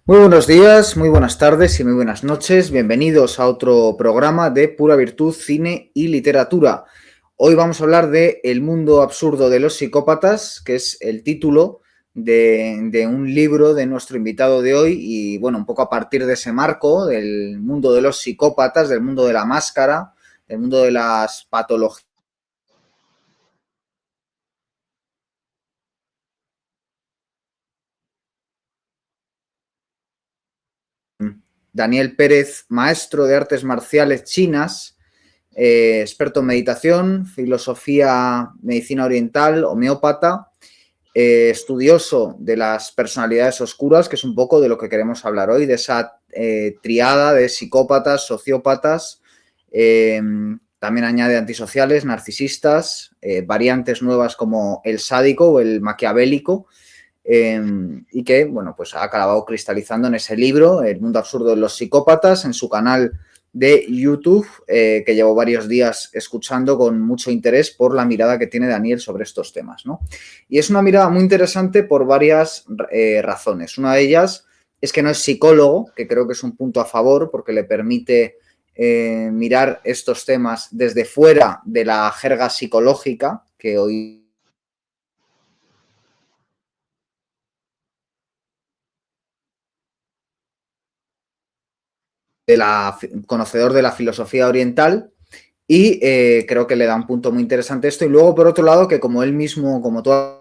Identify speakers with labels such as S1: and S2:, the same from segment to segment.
S1: Muy buenos días, muy buenas tardes y muy buenas noches. Bienvenidos a otro programa de Pura Virtud, Cine y Literatura. Hoy vamos a hablar de El mundo absurdo de los psicópatas, que es el título de un libro de nuestro invitado de hoy y, bueno, un poco a partir de ese marco del mundo de los psicópatas, del mundo de la máscara, del mundo de las patologías. Daniel Pérez, maestro de artes marciales chinas, experto en meditación, filosofía, medicina oriental, homeópata, estudioso de las personalidades oscuras, que es un poco de lo que queremos hablar hoy, de esa triada de psicópatas, sociópatas, también añade antisociales, narcisistas, variantes nuevas como el sádico o el maquiavélico, y que, bueno, pues ha acabado cristalizando en ese libro, El mundo absurdo de los psicópatas, en su canal de YouTube, que llevo varios días escuchando con mucho interés por la mirada que tiene Daniel sobre estos temas, ¿no? Y es una mirada muy interesante por varias razones. Una de ellas es que no es psicólogo, que creo que es un punto a favor porque le permite mirar estos temas desde fuera de la jerga psicológica que hoy conocedor de la filosofía oriental. Y creo que le da un punto muy interesante esto. Y luego, por otro lado, que como él mismo, como tú has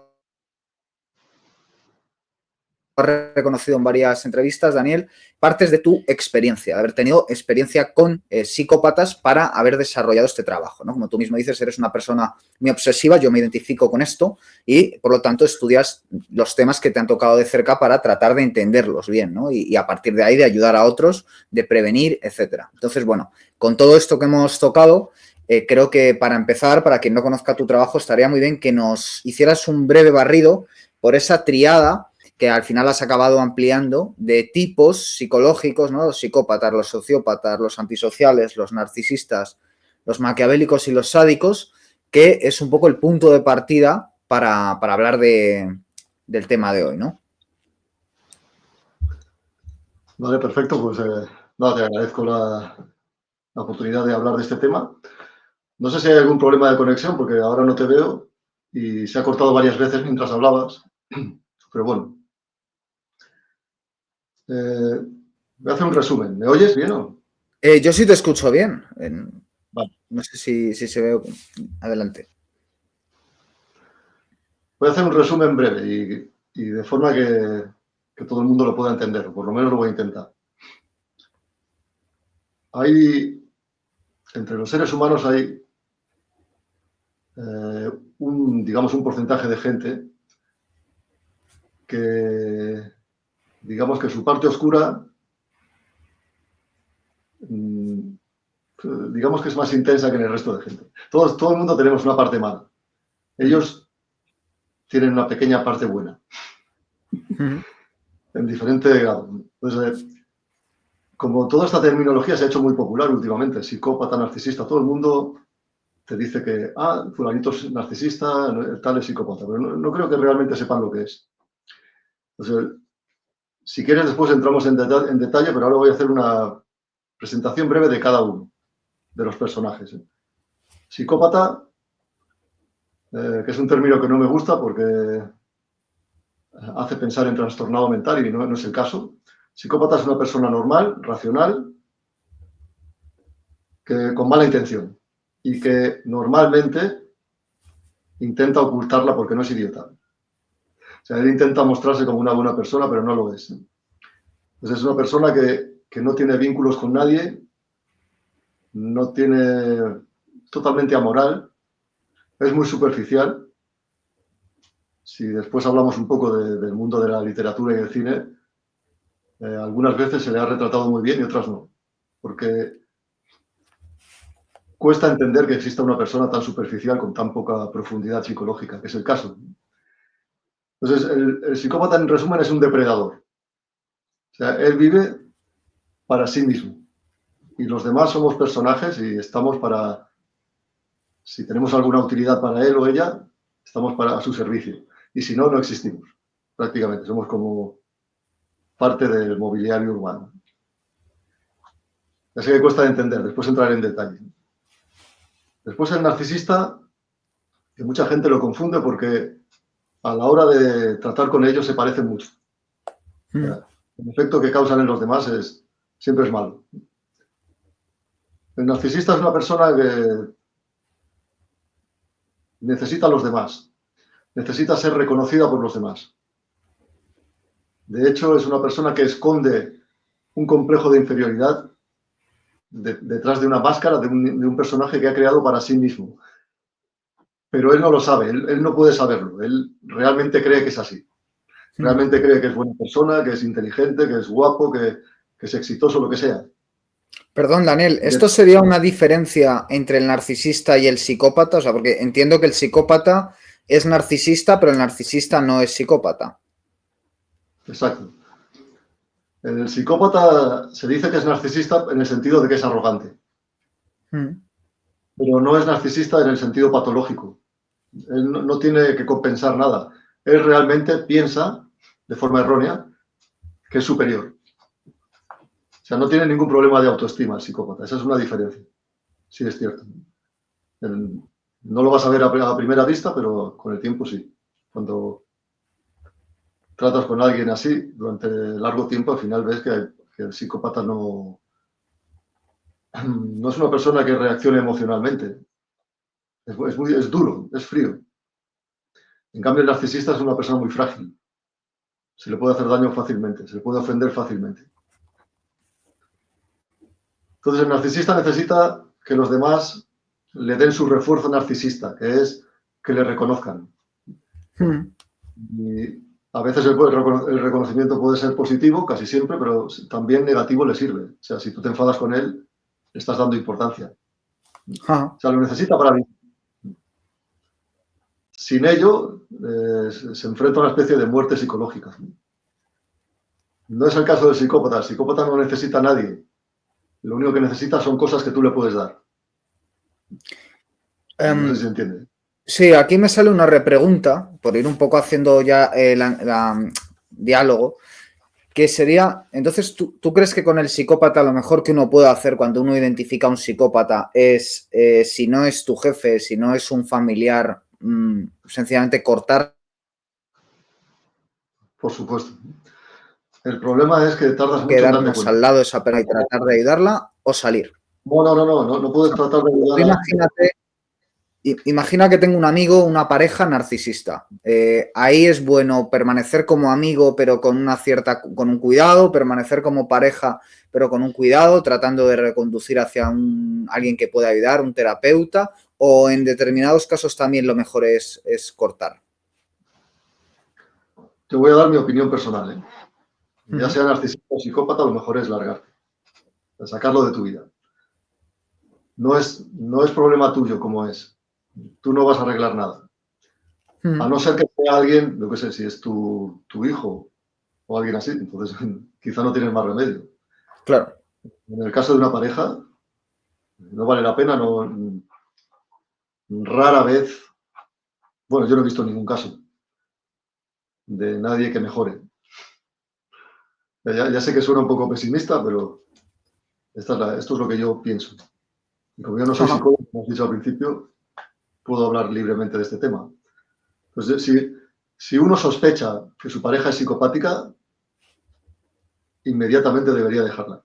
S1: reconocido en varias entrevistas, Daniel, partes de tu experiencia, de haber tenido experiencia con psicópatas para haber desarrollado este trabajo, ¿no? Como tú mismo dices, eres una persona muy obsesiva, yo me identifico con esto y, por lo tanto, estudias los temas que te han tocado de cerca para tratar de entenderlos bien, ¿no? Y a partir de ahí de ayudar a otros, de prevenir, etcétera. Entonces, bueno, con todo esto que hemos tocado, creo que para empezar, para quien no conozca tu trabajo, estaría muy bien que nos hicieras un breve barrido por esa triada que al final has acabado ampliando de tipos psicológicos, ¿no? Los psicópatas, los sociópatas, los antisociales, los narcisistas, los maquiavélicos y los sádicos, que es un poco el punto de partida para hablar del tema de hoy, ¿no?
S2: Vale, perfecto. Pues nada, te agradezco la oportunidad de hablar de este tema. No sé si hay algún problema de conexión, porque ahora no te veo y se ha cortado varias veces mientras hablabas. Pero bueno, voy a hacer un resumen. ¿Me oyes bien o?
S1: Yo sí te escucho bien.
S2: Vale.
S1: No sé si se ve. Adelante.
S2: Voy a hacer un resumen breve y de forma que todo el mundo lo pueda entender, o por lo menos lo voy a intentar. Entre los seres humanos hay digamos, un porcentaje de gente que, digamos que su parte oscura, digamos que es más intensa que en el resto de gente. Todo el mundo tenemos una parte mala. Ellos tienen una pequeña parte buena, en diferente grado. Entonces, como toda esta terminología se ha hecho muy popular últimamente, psicópata, narcisista, todo el mundo te dice que, fulanito es narcisista, el tal es psicópata, pero no creo que realmente sepan lo que es. Entonces, si quieres, después entramos en detalle, pero ahora voy a hacer una presentación breve de cada uno de los personajes. Psicópata, que es un término que no me gusta porque hace pensar en trastornado mental y no es el caso. Psicópata es una persona normal, racional, con mala intención y que normalmente intenta ocultarla porque no es idiota. O sea, él intenta mostrarse como una buena persona, pero no lo es. Entonces es una persona que no tiene vínculos con nadie, no tiene totalmente amoral, es muy superficial. Si después hablamos un poco del mundo de la literatura y del cine, algunas veces se le ha retratado muy bien y otras no, porque cuesta entender que exista una persona tan superficial con tan poca profundidad psicológica, que es el caso. Entonces, el psicópata, en resumen, es un depredador. O sea, él vive para sí mismo y los demás somos personajes y estamos si tenemos alguna utilidad para él o ella, estamos a su servicio. Y si no, no existimos, prácticamente. Somos como parte del mobiliario urbano. Así que cuesta de entender, después entraré en detalle. Después el narcisista, que mucha gente lo confunde porque a la hora de tratar con ellos se parecen mucho. O sea, el efecto que causan en los demás siempre es malo. El narcisista es una persona que necesita a los demás, necesita ser reconocida por los demás. De hecho, es una persona que esconde un complejo de inferioridad detrás de una máscara de un personaje que ha creado para sí mismo. Pero él no lo sabe, él no puede saberlo, él realmente cree que es así. Realmente cree que es buena persona, que es inteligente, que es guapo, que es exitoso, lo que sea.
S1: Perdón, Daniel, ¿esto sería una diferencia entre el narcisista y el psicópata? O sea, porque entiendo que el psicópata es narcisista, pero el narcisista no es psicópata.
S2: Exacto. El psicópata se dice que es narcisista en el sentido de que es arrogante. Pero no es narcisista en el sentido patológico. Él no tiene que compensar nada. Él realmente piensa, de forma errónea, que es superior. O sea, no tiene ningún problema de autoestima el psicópata. Esa es una diferencia. Sí, es cierto. No lo vas a ver a primera vista, pero con el tiempo sí. Cuando tratas con alguien así durante largo tiempo, al final ves que el psicópata no es una persona que reaccione emocionalmente. Es duro, es frío. En cambio, el narcisista es una persona muy frágil. Se le puede hacer daño fácilmente, se le puede ofender fácilmente. Entonces, el narcisista necesita que los demás le den su refuerzo narcisista, que es que le reconozcan. Y a veces el reconocimiento puede ser positivo, casi siempre, pero también negativo le sirve. O sea, si tú te enfadas con él, le estás dando importancia. O sea, lo necesita para vivir. Sin ello, se enfrenta a una especie de muerte psicológica. No es el caso del psicópata. El psicópata no necesita a nadie. Lo único que necesita son cosas que tú le puedes dar. No sé si se entiende.
S1: Sí, aquí me sale una repregunta, por ir un poco haciendo ya el diálogo, que sería, entonces, ¿tú crees que con el psicópata lo mejor que uno puede hacer cuando uno identifica a un psicópata es, si no es tu jefe, si no es un familiar, sencillamente cortar?
S2: Por supuesto. El problema es que tardas mucho en darte
S1: Quedarnos
S2: cuenta.
S1: al lado de esa persona y tratar de ayudarla o salir.
S2: No puedes tratar de ayudar a...
S1: Imagina que tengo un amigo, una pareja narcisista. Ahí es bueno permanecer como amigo, pero con con un cuidado, permanecer como pareja, pero con un cuidado, tratando de reconducir hacia alguien que pueda ayudar, un terapeuta, o en determinados casos también lo mejor es cortar.
S2: Te voy a dar mi opinión personal, ¿eh? Ya sea narcisista o psicópata, lo mejor es largarte, sacarlo de tu vida. No es problema tuyo como es. Tú no vas a arreglar nada. A no ser que sea alguien, no sé, si es tu hijo o alguien así, entonces quizá no tienes más remedio.
S1: Claro.
S2: En el caso de una pareja, no vale la pena, rara vez, bueno, yo no he visto ningún caso de nadie que mejore. Ya sé que suena un poco pesimista, pero esto es lo que yo pienso. Y como yo no soy psicólogo, como has dicho al principio, puedo hablar libremente de este tema. Entonces, si uno sospecha que su pareja es psicopática, inmediatamente debería dejarla.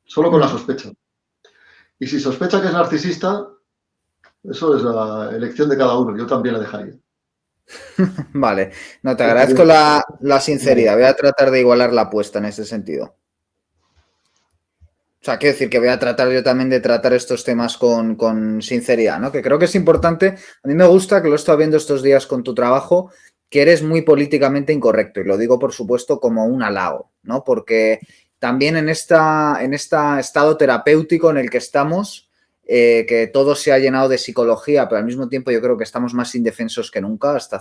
S2: Solo con la sospecha. Y si sospecha que es narcisista, eso es la elección de cada uno. Yo también la dejaría.
S1: Vale. No, te agradezco la sinceridad. Voy a tratar de igualar la apuesta en ese sentido. O sea, quiero decir que voy a tratar yo también de tratar estos temas con sinceridad, ¿no? Que creo que es importante. A mí me gusta, que lo he estado viendo estos días con tu trabajo, que eres muy políticamente incorrecto. Y lo digo, por supuesto, como un halago, ¿no? Porque también en este estado terapéutico en el que estamos, que todo se ha llenado de psicología, pero al mismo tiempo yo creo que estamos más indefensos que nunca hasta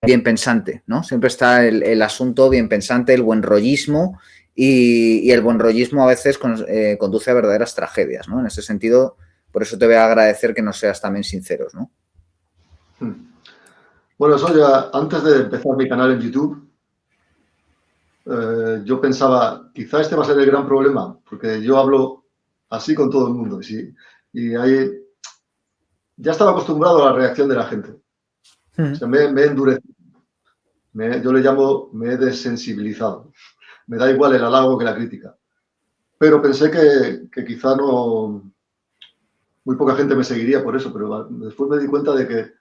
S1: bien pensante, ¿no? Siempre está el asunto bien pensante, el buen rollismo, y el buen rollismo a veces conduce a verdaderas tragedias, ¿no? En ese sentido, Por eso te voy a agradecer que nos seas también sinceros, ¿no?
S2: Bueno, eso ya antes de empezar mi canal en YouTube, yo pensaba, quizá este va a ser el gran problema, porque yo hablo así con todo el mundo. Y ahí ya estaba acostumbrado a la reacción de la gente. O sea, me he endurecido. Yo le llamo, me he desensibilizado. Me da igual el halago que la crítica. Pero pensé que quizá no, muy poca gente me seguiría por eso, pero después me di cuenta de que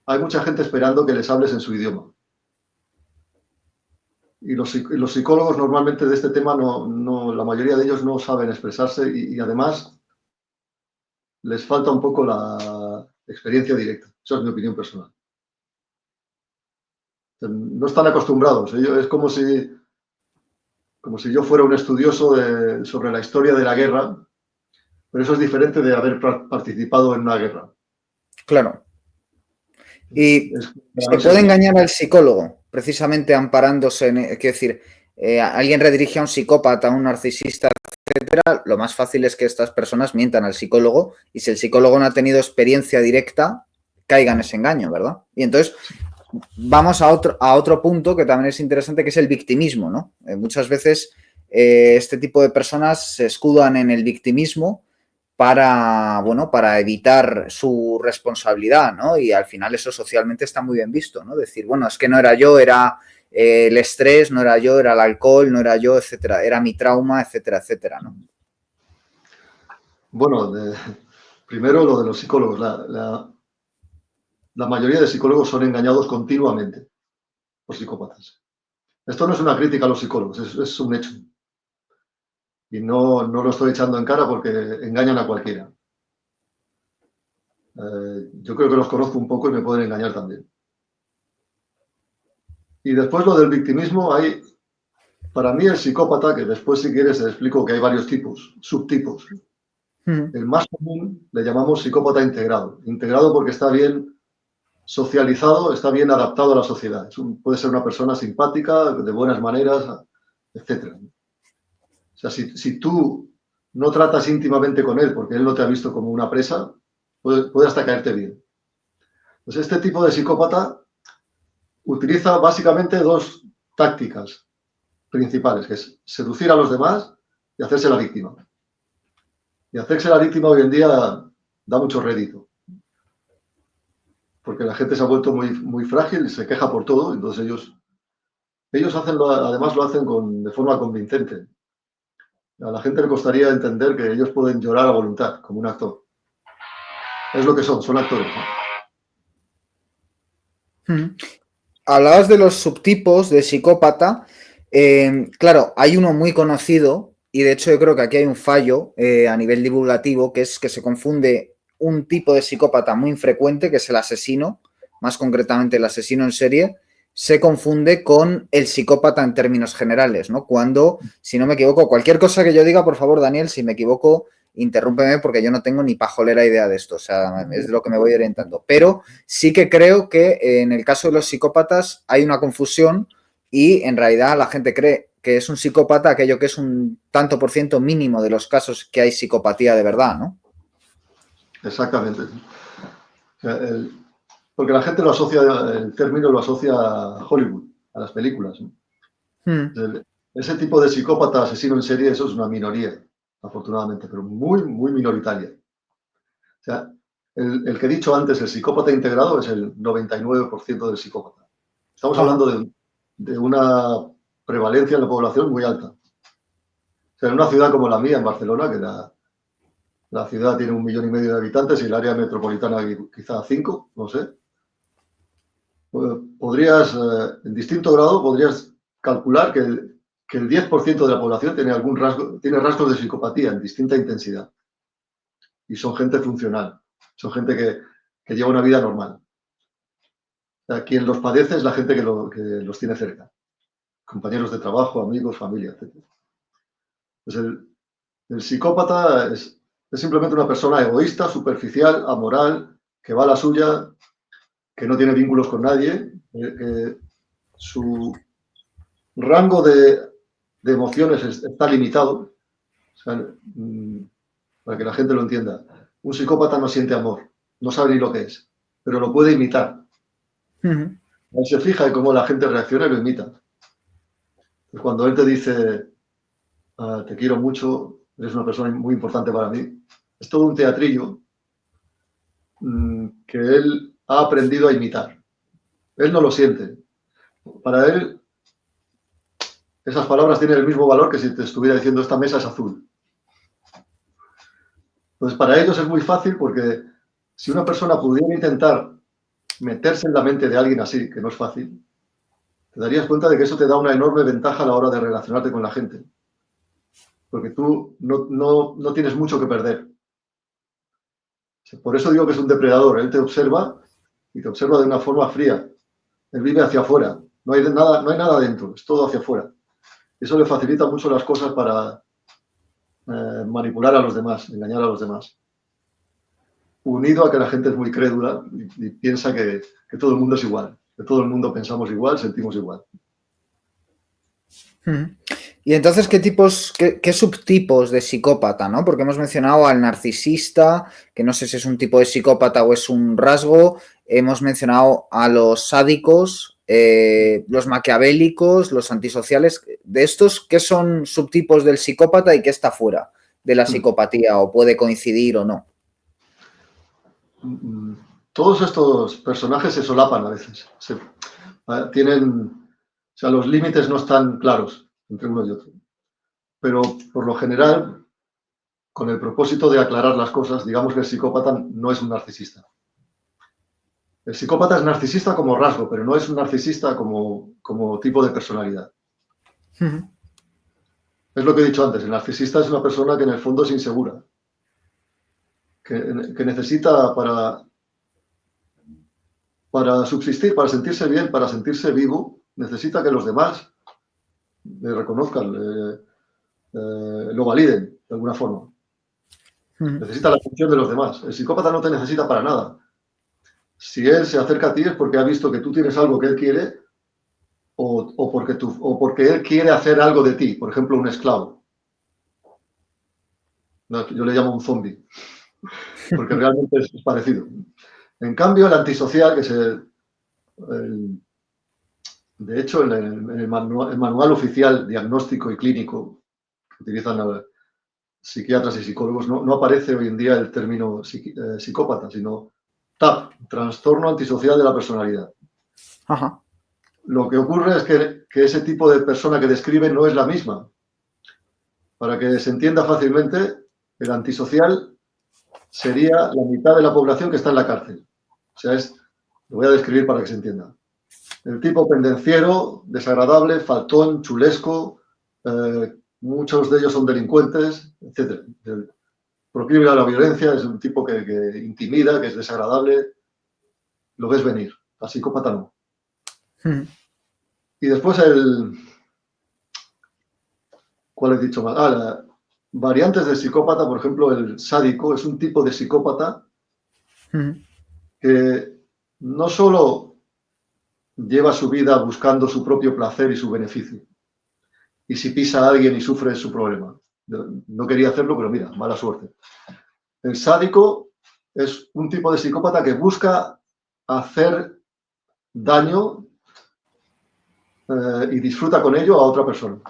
S2: hay mucha gente esperando que les hables en su idioma. Y los psicólogos normalmente de este tema, la mayoría de ellos no saben expresarse y además les falta un poco la experiencia directa. Esa es mi opinión personal. No están acostumbrados. Es como si yo fuera un estudioso sobre la historia de la guerra, pero eso es diferente de haber participado en una guerra.
S1: Claro. Y
S2: Para
S1: se
S2: no
S1: puede
S2: ser-
S1: engañar al psicólogo, precisamente amparándose en, quiero decir, alguien redirige a un psicópata, a un narcisista, etcétera. Lo más fácil es que estas personas mientan al psicólogo y si el psicólogo no ha tenido experiencia directa, caiga en ese engaño, ¿verdad? Y entonces vamos a otro punto que también es interesante, que es el victimismo, ¿no? Muchas veces este tipo de personas se escudan en el victimismo para, bueno, para evitar su responsabilidad, ¿no? Y al final eso socialmente está muy bien visto, ¿no? Decir, bueno, es que no era yo, era el estrés, no era yo, era el alcohol, no era yo, etcétera, era mi trauma, etcétera, etcétera, ¿no?
S2: Bueno, primero lo de los psicólogos. La mayoría de psicólogos son engañados continuamente por psicópatas. Esto no es una crítica a los psicólogos, es un hecho. Y no lo estoy echando en cara porque engañan a cualquiera. Yo creo que los conozco un poco y me pueden engañar también. Y después lo del victimismo, para mí el psicópata, que después si quieres te explico que hay varios tipos, subtipos. El más común le llamamos psicópata integrado. Integrado porque está bien socializado, está bien adaptado a la sociedad. Puede ser una persona simpática, de buenas maneras, etc. O sea, si tú no tratas íntimamente con él porque él no te ha visto como una presa, puede hasta caerte bien. Pues este tipo de psicópata utiliza básicamente dos tácticas principales, que es seducir a los demás y hacerse la víctima. Y hacerse la víctima hoy en día da mucho rédito, porque la gente se ha vuelto muy, muy frágil y se queja por todo, entonces ellos además lo hacen de forma convincente. A la gente le costaría entender que ellos pueden llorar a voluntad, como un actor. Es lo que son actores, ¿no?
S1: Hablabas de los subtipos de psicópata. Claro, hay uno muy conocido y de hecho yo creo que aquí hay un fallo a nivel divulgativo, que es que se confunde un tipo de psicópata muy infrecuente, que es el asesino, más concretamente el asesino en serie, se confunde con el psicópata en términos generales, ¿no? Cuando, si no me equivoco, cualquier cosa que yo diga, por favor, Daniel, si me equivoco, interrúmpeme porque yo no tengo ni pajolera idea de esto, o sea, es de lo que me voy orientando. Pero sí que creo que en el caso de los psicópatas hay una confusión y en realidad la gente cree que es un psicópata aquello que es un tanto por ciento mínimo de los casos que hay psicopatía de verdad, ¿no?
S2: Exactamente. O sea, porque la gente el término lo asocia a Hollywood, a las películas, ¿no? Ese tipo de psicópata asesino en serie, eso es una minoría, afortunadamente, pero muy, muy minoritaria. O sea, el que he dicho antes, el psicópata integrado, es el 99% del psicópata. Estamos hablando de una prevalencia en la población muy alta. O sea, en una ciudad como la mía, en Barcelona, que la ciudad tiene 1,5 millones de habitantes y el área metropolitana quizá 5, no sé. En distinto grado, podrías calcular que el 10% de la población tiene rasgos de psicopatía en distinta intensidad. Y son gente funcional, son gente que lleva una vida normal. O sea, quien los padece es la gente que los tiene cerca. Compañeros de trabajo, amigos, familia, etc. Pues el psicópata es simplemente una persona egoísta, superficial, amoral, que va a la suya, que no tiene vínculos con nadie, su rango de emociones está limitado, o sea, para que la gente lo entienda. Un psicópata no siente amor, no sabe ni lo que es, pero lo puede imitar.
S1: Ujú.
S2: Él se fija en cómo la gente reacciona y lo imita. Pues cuando él te dice, te quiero mucho, eres una persona muy importante para mí, es todo un teatrillo que él ha aprendido a imitar. Él no lo siente. Para él, esas palabras tienen el mismo valor que si te estuviera diciendo esta mesa es azul. Pues para ellos es muy fácil porque si una persona pudiera intentar meterse en la mente de alguien así, que no es fácil, te darías cuenta de que eso te da una enorme ventaja a la hora de relacionarte con la gente. Porque tú no tienes mucho que perder. Por eso digo que es un depredador. Él te observa y te observa de una forma fría. Él vive hacia afuera. No hay nada dentro, es todo hacia afuera. Eso le facilita mucho las cosas para manipular a los demás, engañar a los demás. Unido a que la gente es muy crédula y piensa que todo el mundo es igual, que todo el mundo pensamos igual, sentimos igual.
S1: Ujú. Y entonces, qué subtipos de psicópata, ¿no? Porque hemos mencionado al narcisista, que no sé si es un tipo de psicópata o es un rasgo. Hemos mencionado a los sádicos, los maquiavélicos, los antisociales. De estos, ¿qué son subtipos del psicópata y qué está fuera de la psicopatía o puede coincidir o no?
S2: Todos estos personajes se solapan a veces. O sea, los límites no están claros entre uno y otro. Pero por lo general, con el propósito de aclarar las cosas, digamos que el psicópata no es un narcisista. El psicópata es narcisista como rasgo, pero no es un narcisista como tipo de personalidad.
S1: Ujú.
S2: Es lo que he dicho antes, el narcisista es una persona que en el fondo es insegura, que necesita para subsistir, para sentirse bien, para sentirse vivo, necesita que los demás le reconozcan, lo validen de alguna forma.
S1: Ujú.
S2: Necesita la atención de los demás. El psicópata no te necesita para nada. Si él se acerca a ti es porque ha visto que tú tienes algo que él quiere o porque él quiere hacer algo de ti, por ejemplo, un esclavo. Yo le llamo un zombie, porque realmente es parecido. En cambio, el antisocial, que es de hecho, en el manual oficial diagnóstico y clínico que utilizan psiquiatras y psicólogos, no aparece hoy en día el término psicópata, sino TAP, trastorno antisocial de la personalidad.
S1: Ajá.
S2: Lo que ocurre es que ese tipo de persona que describe no es la misma. Para que se entienda fácilmente, el antisocial sería la mitad de la población que está en la cárcel. O sea, lo voy a describir para que se entienda. El tipo pendenciero, desagradable, faltón, chulesco, muchos de ellos son delincuentes, etc. Proclive a la violencia, es un tipo que intimida, que es desagradable, lo ves venir. La psicópata no.
S1: Ujú.
S2: Y después ¿cuál he dicho más? Variantes de psicópata, por ejemplo, el sádico es un tipo de psicópata
S1: Ujú.
S2: que no solo lleva su vida buscando su propio placer y su beneficio, y si pisa a alguien y sufre es su problema. No quería hacerlo, pero mira, mala suerte. El sádico es un tipo de psicópata que busca hacer daño y disfruta con ello a otra persona.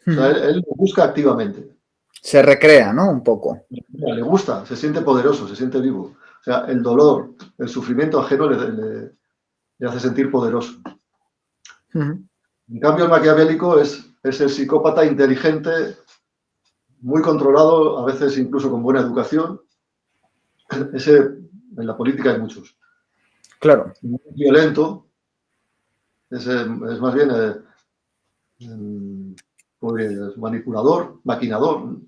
S2: O sea,
S1: Ujú.
S2: él lo busca activamente.
S1: Se recrea, ¿no? Un poco.
S2: Le gusta, se siente poderoso, se siente vivo. O sea, el dolor, el sufrimiento ajeno le hace sentir poderoso.
S1: Ujú.
S2: En cambio, el maquiavélico es el psicópata inteligente, muy controlado, a veces incluso con buena educación. Ese, en la política hay muchos.
S1: Claro.
S2: Muy violento, es más bien pues, manipulador, maquinador.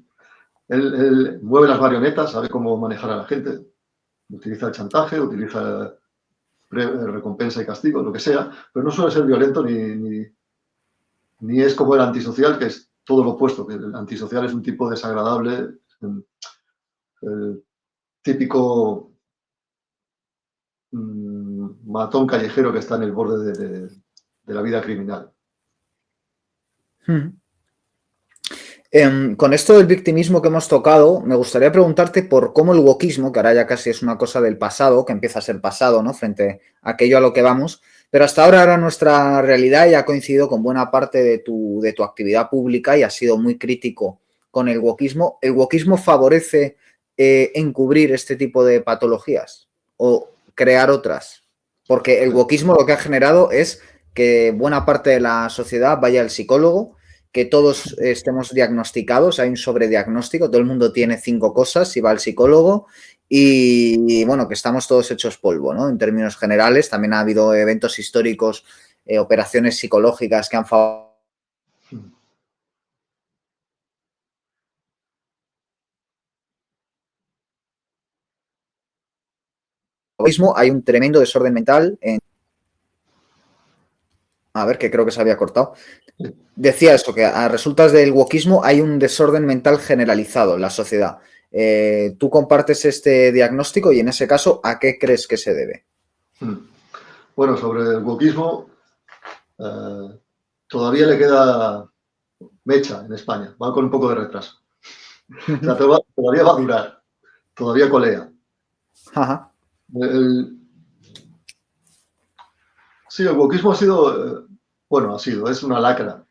S2: Él mueve las marionetas, sabe cómo manejar a la gente. Utiliza el chantaje, utiliza recompensa y castigo, lo que sea, pero no suele ser violento ni es como el antisocial, que es todo lo opuesto, que el antisocial es un tipo desagradable, el típico matón callejero que está en el borde de la vida criminal.
S1: Ujú. Con esto del victimismo que hemos tocado, me gustaría preguntarte por cómo el wokismo, que ahora ya casi es una cosa del pasado, que empieza a ser pasado, ¿no? Frente a aquello a lo que vamos, pero hasta ahora era nuestra realidad y ha coincidido con buena parte de tu actividad pública y has sido muy crítico con el wokismo. ¿El wokismo favorece encubrir este tipo de patologías o crear otras? Porque el wokismo lo que ha generado es que buena parte de la sociedad vaya al psicólogo, que todos estemos diagnosticados, hay un sobrediagnóstico, todo el mundo tiene 5 cosas y va al psicólogo y bueno, que estamos todos hechos polvo, ¿no? En términos generales, también ha habido eventos históricos, operaciones psicológicas que han favorecido. Hay un tremendo desorden mental en... A ver, que creo que se había cortado. Decía esto, que a resultas del wokismo hay un desorden mental generalizado en la sociedad. ¿Tú compartes este diagnóstico y en ese caso, a qué crees que se debe?
S2: Bueno, sobre el wokismo, todavía le queda mecha en España, va con un poco de retraso. O sea, todavía va a durar, todavía colea.
S1: Ajá.
S2: Sí, el wokismo ha sido, bueno, es una lacra,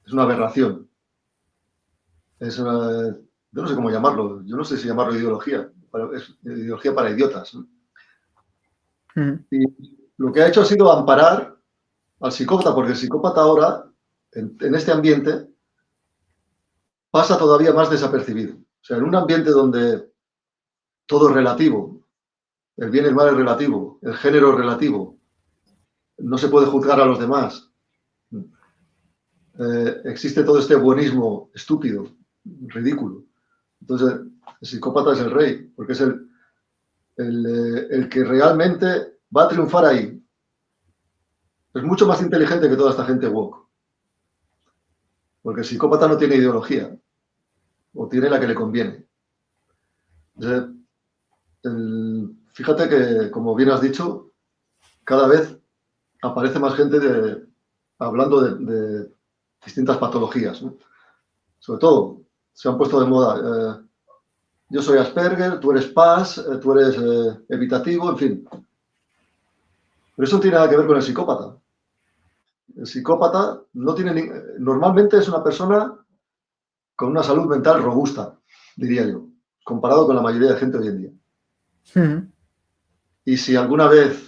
S2: es una aberración. Yo no sé cómo llamarlo, yo no sé si llamarlo ideología, es ideología para idiotas, ¿no? Y lo que ha hecho ha sido amparar al psicópata, porque el psicópata ahora, en este ambiente, pasa todavía más desapercibido. O sea, en un ambiente donde todo es relativo, el bien y el mal es relativo, el género es relativo, no se puede juzgar a los demás, existe todo este buenismo estúpido, ridículo. Entonces, el psicópata es el rey, porque es el que realmente va a triunfar ahí. Es mucho más inteligente que toda esta gente woke. Porque el psicópata no tiene ideología, o tiene la que le conviene. Entonces, fíjate que, como bien has dicho, cada vez aparece más gente hablando de distintas patologías, ¿no? Sobre todo, se han puesto de moda. Yo soy Asperger, tú eres PAS, tú eres evitativo, en fin. Pero eso no tiene nada que ver con el psicópata. El psicópata no tiene normalmente es una persona con una salud mental robusta, diría yo, comparado con la mayoría de gente hoy en día. Y si alguna vez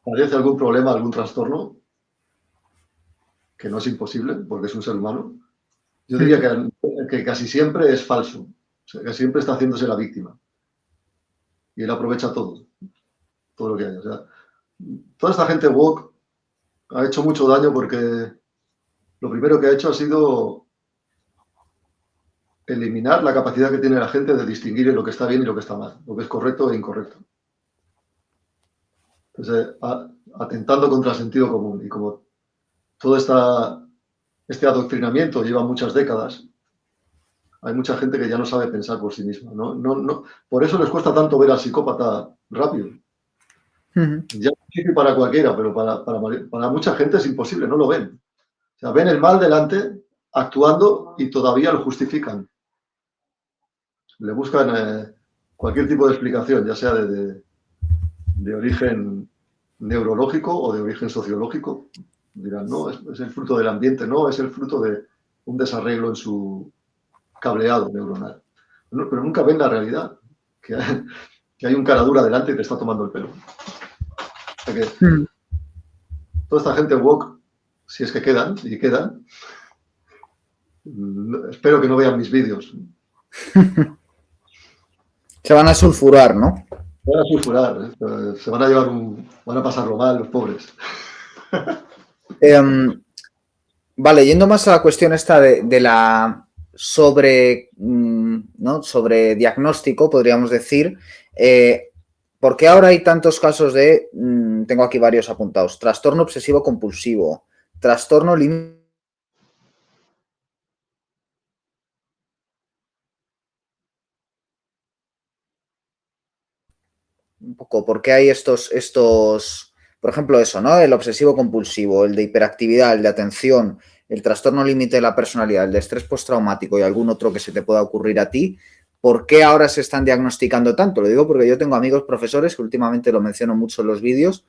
S2: padece algún problema, algún trastorno, que no es imposible porque es un ser humano, yo diría que casi siempre es falso, o sea, que siempre está haciéndose la víctima. Y él aprovecha todo lo que hay. O sea, toda esta gente woke ha hecho mucho daño porque lo primero que ha hecho ha sido eliminar la capacidad que tiene la gente de distinguir lo que está bien y lo que está mal, lo que es correcto e incorrecto. Entonces, atentando contra el sentido común. Y como todo este adoctrinamiento lleva muchas décadas, hay mucha gente que ya no sabe pensar por sí misma. No, por eso les cuesta tanto ver al psicópata rápido. Ya es difícil para cualquiera, pero para mucha gente es imposible, no lo ven. O sea, ven el mal delante, actuando y todavía lo justifican. Le buscan cualquier tipo de explicación, ya sea de origen neurológico o de origen sociológico. Dirán, no, es el fruto del ambiente, no, es el fruto de un desarreglo en su cableado neuronal. No, pero nunca ven la realidad, que hay un cara dura delante y te está tomando el pelo. O sea que toda esta gente woke, si es que quedan, y quedan, espero que no vean mis vídeos.
S1: Se van a sulfurar, ¿no?
S2: Se van a sulfurar, se van a llevar van a pasarlo mal los pobres.
S1: Vale, yendo más a la cuestión esta de la ¿no? Sobre diagnóstico, podríamos decir, ¿por qué ahora hay tantos casos de, tengo aquí varios apuntados, trastorno obsesivo compulsivo, trastorno límite? Un poco, ¿por qué hay por ejemplo, eso, ¿no? El obsesivo compulsivo, el de hiperactividad, el de atención, el trastorno límite de la personalidad, el de estrés postraumático y algún otro que se te pueda ocurrir a ti, ¿por qué ahora se están diagnosticando tanto? Lo digo porque yo tengo amigos profesores, que últimamente lo menciono mucho en los vídeos,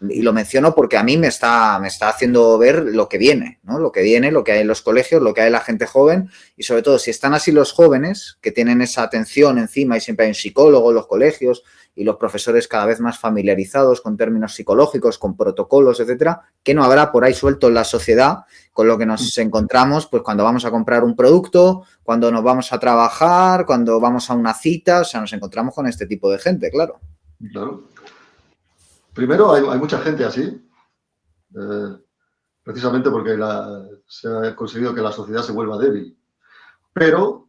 S1: y lo menciono porque a mí me está haciendo ver lo que viene, ¿no? Lo que viene, lo que hay en los colegios, lo que hay en la gente joven, y sobre todo si están así los jóvenes, que tienen esa atención encima y siempre hay un psicólogo en los colegios y los profesores cada vez más familiarizados con términos psicológicos, con protocolos, etcétera, ¿qué no habrá por ahí suelto en la sociedad con lo que nos encontramos pues cuando vamos a comprar un producto, cuando nos vamos a trabajar, cuando vamos a una cita? O sea, nos encontramos con este tipo de gente, claro.
S2: Claro. Primero, hay mucha gente así, precisamente porque se ha conseguido que la sociedad se vuelva débil. Pero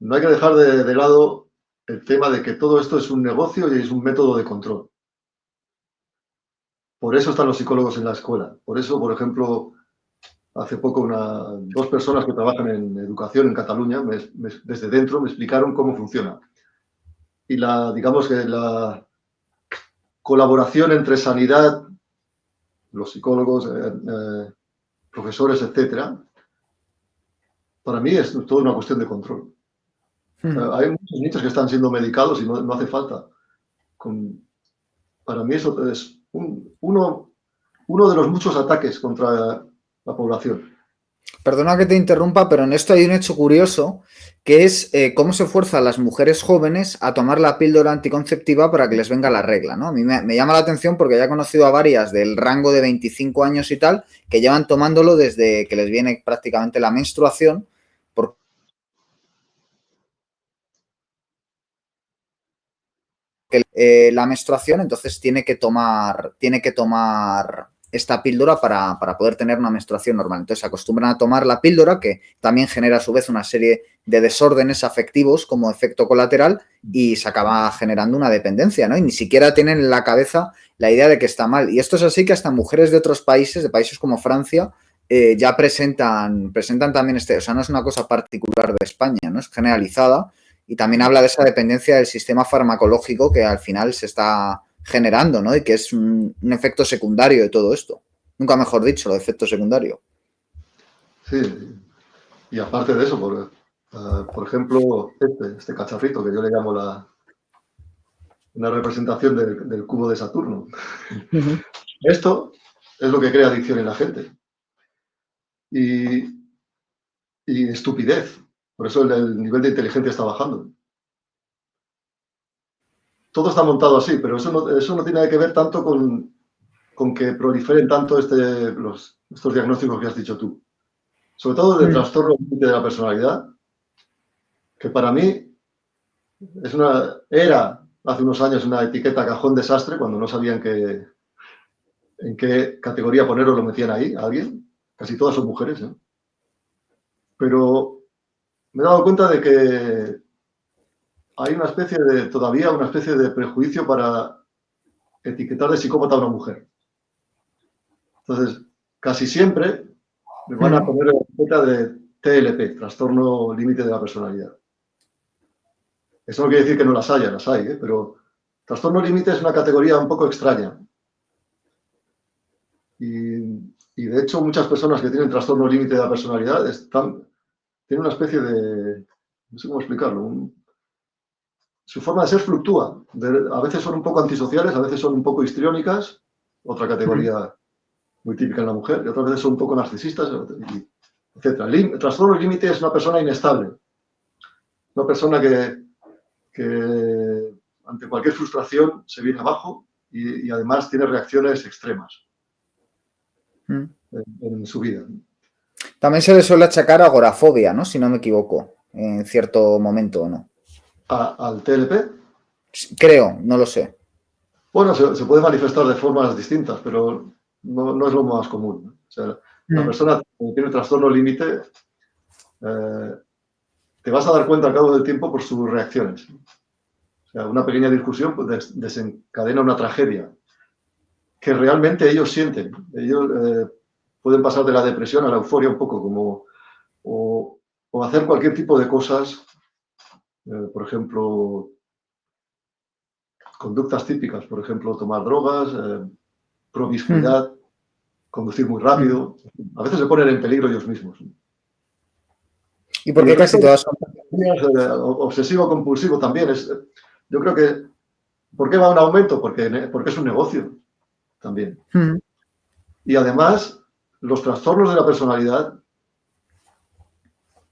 S2: no hay que dejar de lado el tema de que todo esto es un negocio y es un método de control. Por eso están los psicólogos en la escuela. Por eso, por ejemplo, hace poco dos personas que trabajan en educación en Cataluña, desde dentro, me explicaron cómo funciona. Y digamos que la colaboración entre sanidad, los psicólogos, profesores, etcétera, para mí es toda una cuestión de control. Hay muchos niños que están siendo medicados y no hace falta. Para mí eso es uno de los muchos ataques contra la población.
S1: Perdona que te interrumpa, pero en esto hay un hecho curioso, que es cómo se fuerza a las mujeres jóvenes a tomar la píldora anticonceptiva para que les venga la regla, ¿no? A mí me llama la atención porque ya he conocido a varias del rango de 25 años y tal, que llevan tomándolo desde que les viene prácticamente la menstruación, porque la menstruación, entonces tiene que tomar esta píldora para poder tener una menstruación normal. Entonces se acostumbran a tomar la píldora, que también genera a su vez una serie de desórdenes afectivos como efecto colateral, y se acaba generando una dependencia, ¿no? Y ni siquiera tienen en la cabeza la idea de que está mal. Y esto es así que hasta mujeres de otros países, de países como Francia, ya presentan también o sea, no es una cosa particular de España, ¿no? Es generalizada. Y también habla de esa dependencia del sistema farmacológico que al final se está generando, ¿no? Y que es un efecto secundario de todo esto. Nunca mejor dicho, el efecto secundario.
S2: Sí, y aparte de eso, por ejemplo, este cacharrito que yo le llamo una representación del cubo de Saturno. Esto es lo que crea adicción en la gente. Y estupidez. Por eso el nivel de inteligencia está bajando. Todo está montado así, pero eso no tiene que ver tanto con que proliferen tanto estos diagnósticos que has dicho tú. Sobre todo de trastorno límite de la personalidad, que para mí era hace unos años una etiqueta cajón desastre, cuando no sabían en qué categoría ponerlo, lo metían ahí a alguien. Casi todas son mujeres, ¿eh? Pero me he dado cuenta de que hay todavía una especie de prejuicio para etiquetar de psicópata a una mujer. Entonces, casi siempre me van a poner la etiqueta de TLP, trastorno límite de la personalidad. Eso no quiere decir que no las hay, ¿eh? Pero trastorno límite es una categoría un poco extraña. Y de hecho, muchas personas que tienen trastorno límite de la personalidad tienen una especie de, no sé cómo explicarlo, su forma de ser fluctúa. A veces son un poco antisociales, a veces son un poco histriónicas, otra categoría muy típica en la mujer, y otras veces son un poco narcisistas, etc. El trastorno límite es una persona inestable, una persona que ante cualquier frustración se viene abajo y además tiene reacciones extremas en su vida.
S1: También se le suele achacar agorafobia, ¿no? Si no me equivoco, en cierto momento, ¿o no?
S2: ¿Al TLP?
S1: Creo, no lo sé.
S2: Bueno, se puede manifestar de formas distintas, pero no es lo más común, ¿no? O sea, la persona que tiene trastorno límite, te vas a dar cuenta al cabo del tiempo por sus reacciones. O sea, una pequeña discusión pues, desencadena una tragedia que realmente ellos sienten. Ellos pueden pasar de la depresión a la euforia un poco, o hacer cualquier tipo de cosas, por ejemplo, conductas típicas, por ejemplo, tomar drogas, promiscuidad, conducir muy rápido. A veces se ponen en peligro ellos mismos.
S1: ¿Y por qué casi todas son?
S2: Obsesivo-compulsivo también. Yo creo que, ¿por qué va a un aumento? Porque es un negocio también. Y además, los trastornos de la personalidad,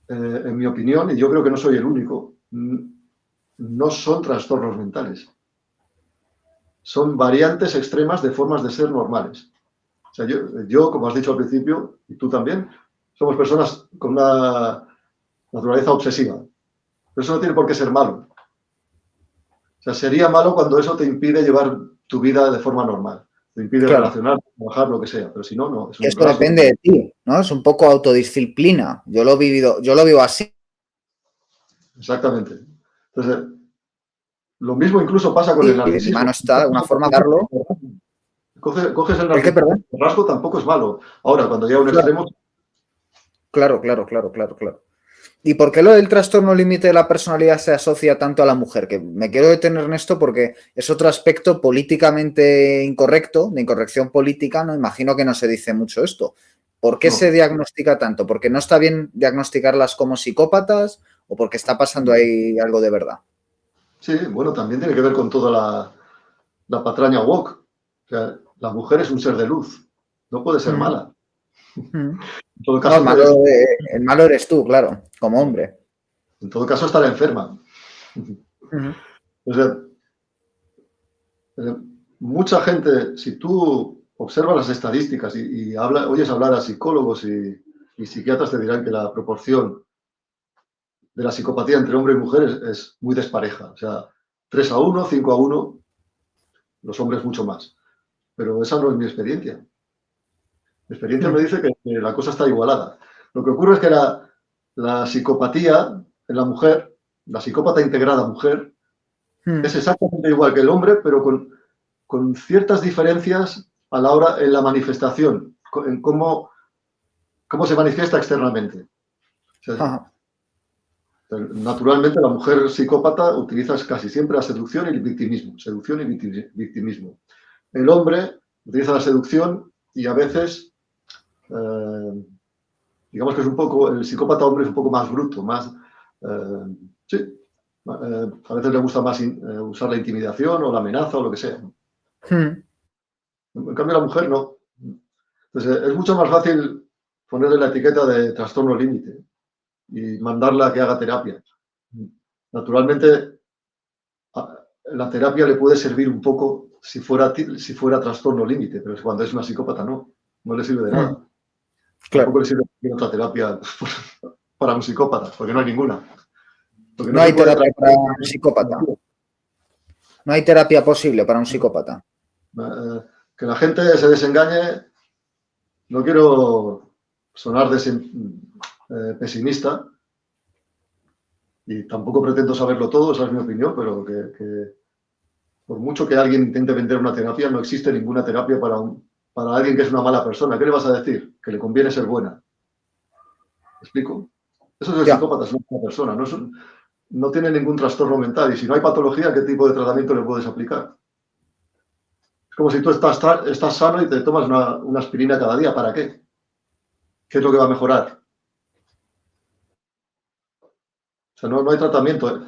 S2: en mi opinión, y yo creo que no soy el único, no son trastornos mentales. Son variantes extremas de formas de ser normales. O sea, yo, como has dicho al principio, y tú también, somos personas con una naturaleza obsesiva. Pero eso no tiene por qué ser malo. O sea, sería malo cuando eso te impide llevar tu vida de forma normal. Te impide relacionarte, trabajar, lo que sea. Pero si no, no. Es un
S1: esto depende de ti, ¿no? Es un poco autodisciplina. Yo lo vivo así.
S2: Exactamente. Entonces, lo mismo incluso pasa con el narcisismo.
S1: En mi mano está una forma de darlo.
S2: Coges el narcisismo, el rasgo tampoco es malo. Ahora, cuando llega a un extremo...
S1: Claro. ¿Y por qué lo del trastorno límite de la personalidad se asocia tanto a la mujer? Que me quiero detener en esto porque es otro aspecto políticamente incorrecto, de incorrección política, ¿no? Imagino que no se dice mucho esto. ¿Por qué se diagnostica tanto? ¿Porque no está bien diagnosticarlas como psicópatas o porque está pasando ahí algo de verdad?
S2: Sí, bueno, también tiene que ver con toda la patraña woke. O sea, la mujer es un ser de luz, no puede ser mala.
S1: En todo caso, no, el malo eres tú, claro, como hombre.
S2: En todo caso, estará enferma. O sea, mucha gente, si tú observas las estadísticas y oyes hablar a psicólogos y psiquiatras, te dirán que la proporción de la psicopatía entre hombre y mujer es muy despareja. O sea, 3-1, 5-1, los hombres mucho más. Pero esa no es mi experiencia. Mi experiencia me dice que la cosa está igualada. Lo que ocurre es que la psicopatía en la mujer, la psicópata integrada mujer, es exactamente igual que el hombre, pero con ciertas diferencias a la hora en la manifestación, en cómo se manifiesta externamente. O sea, naturalmente, la mujer psicópata utiliza casi siempre la seducción y el victimismo. Seducción y victimismo. El hombre utiliza la seducción y a veces, digamos que es un poco, el psicópata hombre es un poco más bruto, más, a veces le gusta más usar la intimidación o la amenaza o lo que sea. En cambio, la mujer no. Entonces, es mucho más fácil ponerle la etiqueta de trastorno límite y mandarla a que haga terapia. Naturalmente, la terapia le puede servir un poco si fuera trastorno límite, pero cuando es una psicópata no le sirve de nada. Tampoco le sirve otra terapia para un psicópata, porque no hay ninguna.
S1: No hay terapia para un psicópata. No hay terapia posible para un psicópata.
S2: Que la gente se desengañe, no quiero sonar pesimista y tampoco pretendo saberlo todo, esa es mi opinión, pero que por mucho que alguien intente vender una terapia, no existe ninguna terapia para alguien que es una mala persona. ¿Qué le vas a decir? Que le conviene ser buena. ¿Me explico? Eso es el psicópata, es una persona, no tiene ningún trastorno mental y si no hay patología, ¿qué tipo de tratamiento le puedes aplicar? Es como si tú estás sano y te tomas una aspirina cada día. ¿Para qué? ¿Qué es lo que va a mejorar? O sea, no hay tratamiento.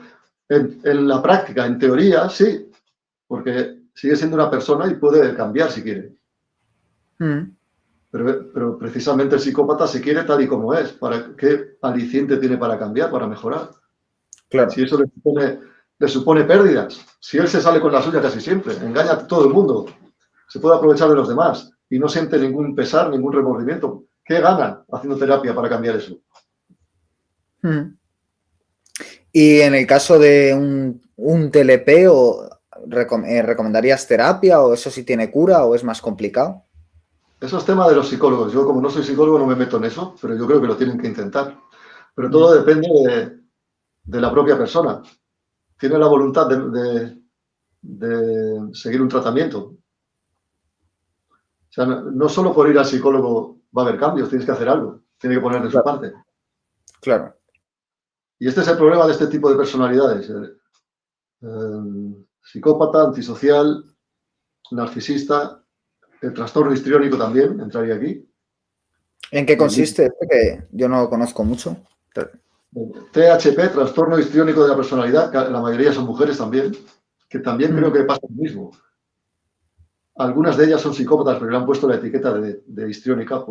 S2: En la práctica, en teoría, sí, porque sigue siendo una persona y puede cambiar si quiere. Pero precisamente el psicópata se quiere tal y como es. ¿Qué aliciente tiene para cambiar, para mejorar?
S1: Claro.
S2: Si eso le supone pérdidas. Si él se sale con la suya casi siempre, engaña a todo el mundo, se puede aprovechar de los demás y no siente ningún pesar, ningún remordimiento. ¿Qué gana haciendo terapia para cambiar eso?
S1: Y en el caso de un TLP, ¿recomendarías terapia o eso sí tiene cura o es más complicado?
S2: Eso es tema de los psicólogos. Yo, como no soy psicólogo, no me meto en eso, pero yo creo que lo tienen que intentar. Pero todo depende de la propia persona. Tiene la voluntad de seguir un tratamiento. O sea, no solo por ir al psicólogo va a haber cambios, tienes que hacer algo, tiene que poner de su parte.
S1: Claro.
S2: Y este es el problema de este tipo de personalidades. Psicópata, antisocial, narcisista, El trastorno histriónico también entraría aquí.
S1: ¿En qué consiste? Que yo no lo conozco mucho.
S2: THP, trastorno histriónico de la personalidad, que la mayoría son mujeres también, que también creo que pasa lo mismo. Algunas de ellas son psicópatas, pero le han puesto la etiqueta de histriónica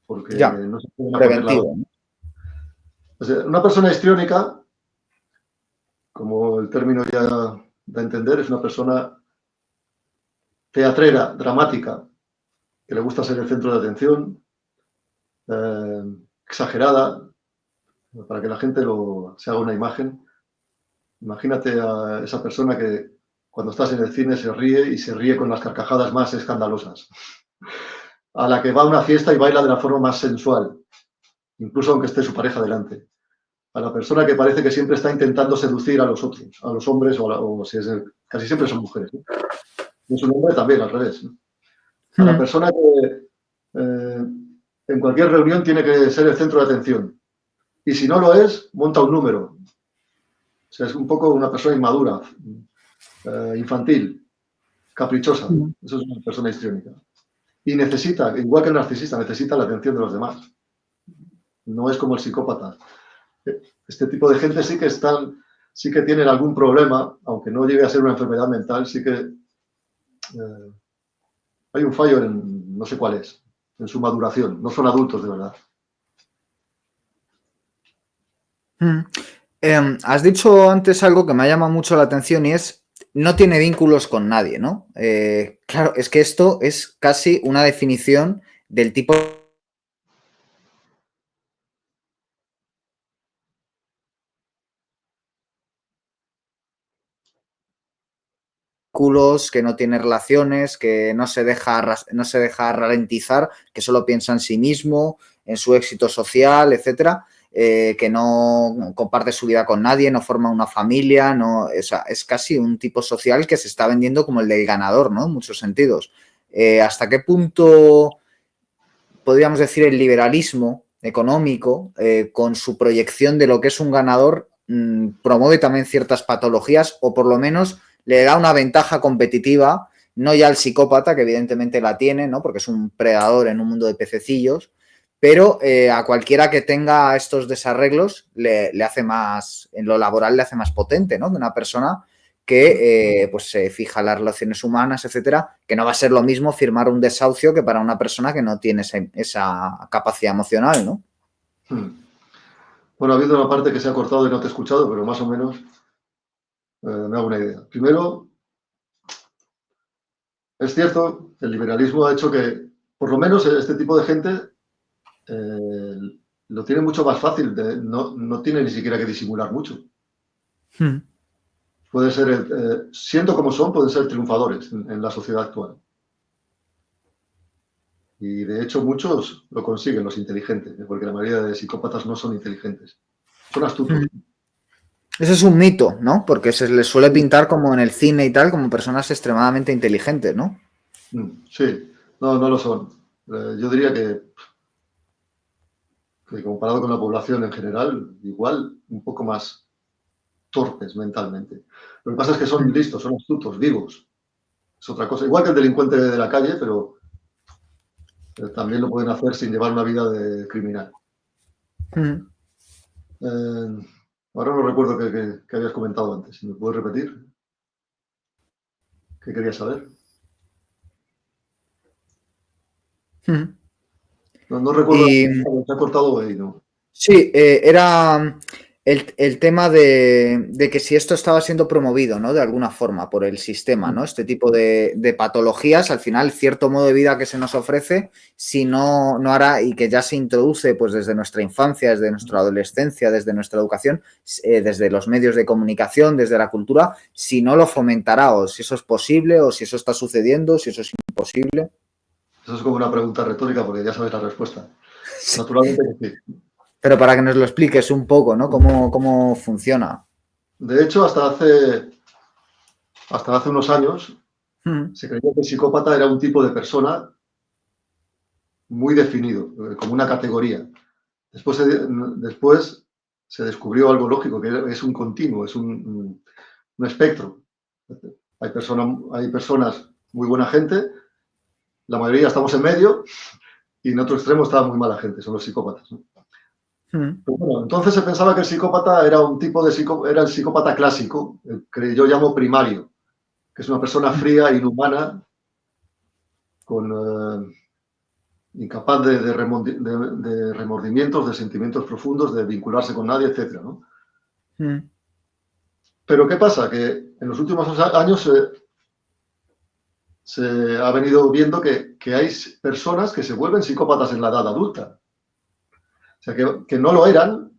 S2: porque
S1: Ya,
S2: no se pueden poner la
S1: preventivo,
S2: otra.
S1: ¿no?
S2: O sea, una persona histriónica, como el término ya da a entender, es una persona teatrera, dramática, que le gusta ser el centro de atención, exagerada, para que la gente se haga una imagen. Imagínate a esa persona que cuando estás en el cine se ríe y se ríe con las carcajadas más escandalosas. A la que va a una fiesta y baila de la forma más sensual, incluso aunque esté su pareja delante. A la persona que parece que siempre está intentando seducir a los otros, a los hombres o si es casi siempre son mujeres, ¿no? Y es un hombre también, al revés, ¿no? A la persona que en cualquier reunión tiene que ser el centro de atención. Y si no lo es, monta un número. O sea, es un poco una persona inmadura, infantil, caprichosa. Eso es una persona histriónica. Y necesita, igual que el narcisista, necesita la atención de los demás. No es como el psicópata. Este tipo de gente sí que tienen algún problema, aunque no llegue a ser una enfermedad mental, sí que hay un fallo en, no sé cuál es, en su maduración. No son adultos de verdad.
S1: Has dicho antes algo que me ha llamado mucho la atención y es, no tiene vínculos con nadie, ¿no? Claro, es que esto es casi una definición del tipo que no tiene relaciones, que no se deja ralentizar, que solo piensa en sí mismo, en su éxito social, etcétera, que no comparte su vida con nadie, no forma una familia, no, o sea, es casi un tipo social que se está vendiendo como el del ganador, ¿no? En muchos sentidos. ¿Hasta qué punto podríamos decir el liberalismo económico, con su proyección de lo que es un ganador, promueve también ciertas patologías o por lo menos le da una ventaja competitiva, no ya al psicópata, que evidentemente la tiene, ¿no? Porque es un predador en un mundo de pececillos, pero a cualquiera que tenga estos desarreglos le hace más, en lo laboral le hace más potente, ¿no? Que una persona que pues se fija las relaciones humanas, etcétera, que no va a ser lo mismo firmar un desahucio que para una persona que no tiene esa capacidad emocional, ¿no?
S2: Bueno, ha habido una parte que se ha cortado y no te he escuchado, pero más o menos me hago una idea. Primero, es cierto, el liberalismo ha hecho que, por lo menos, este tipo de gente lo tiene mucho más fácil, no tiene ni siquiera que disimular mucho. Puede ser, siendo como son, pueden ser triunfadores en la sociedad actual. Y de hecho muchos lo consiguen, los inteligentes, porque la mayoría de psicópatas no son inteligentes, son astutos.
S1: Ese es un mito, ¿no? Porque se les suele pintar como en el cine y tal, como personas extremadamente inteligentes, ¿no?
S2: Sí, no lo son. Yo diría que comparado con la población en general, igual un poco más torpes mentalmente. Lo que pasa es que son listos, son astutos, vivos. Es otra cosa. Igual que el delincuente de la calle, pero también lo pueden hacer sin llevar una vida de criminal. Ahora no recuerdo qué habías comentado antes. ¿Me puedes repetir? ¿Qué querías saber? No recuerdo.
S1: Y
S2: Se ha cortado ahí, ¿no?
S1: sí, era el tema de que si esto estaba siendo promovido, ¿no? De alguna forma por el sistema, ¿no? Este tipo de patologías, al final, cierto modo de vida que se nos ofrece, si no hará y que ya se introduce pues desde nuestra infancia, desde nuestra adolescencia, desde nuestra educación, desde los medios de comunicación, desde la cultura, si no lo fomentará o si eso es posible o si eso está sucediendo, si eso es imposible.
S2: Eso es como una pregunta retórica porque ya sabes la respuesta. Naturalmente que sí.
S1: Pero para que nos lo expliques un poco, ¿no? ¿Cómo funciona?
S2: De hecho, hasta hace unos años se creía que el psicópata era un tipo de persona muy definido, como una categoría. Después se descubrió algo lógico, que es un continuo, es un espectro. Hay personas muy buena gente la mayoría estamos en medio y en otro extremo está muy mala gente, son los psicópatas, ¿no? Pues bueno, entonces se pensaba que el psicópata era un tipo de era el psicópata clásico, el que yo llamo primario, que es una persona fría, inhumana, incapaz de remordimientos, de sentimientos profundos, de vincularse con nadie, etc., ¿no? Pero ¿qué pasa? Que en los últimos años se ha venido viendo que hay personas que se vuelven psicópatas en la edad adulta. O sea, que no lo eran,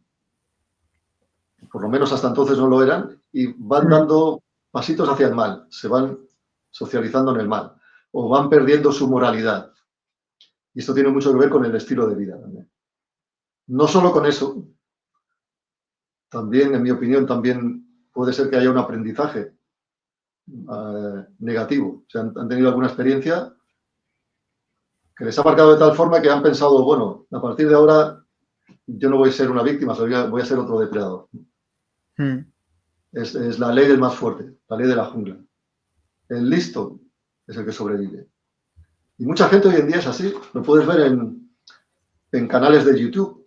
S2: por lo menos hasta entonces no lo eran, y van dando pasitos hacia el mal, se van socializando en el mal, o van perdiendo su moralidad. Y esto tiene mucho que ver con el estilo de vida también. No solo con eso, también, en mi opinión, también puede ser que haya un aprendizaje negativo. O sea, han tenido alguna experiencia que les ha marcado de tal forma que han pensado, bueno, a partir de ahora yo no voy a ser una víctima, voy a ser otro depredador. Es la ley del más fuerte, la ley de la jungla. El listo es el que sobrevive. Y mucha gente hoy en día es así. Lo puedes ver en canales de YouTube,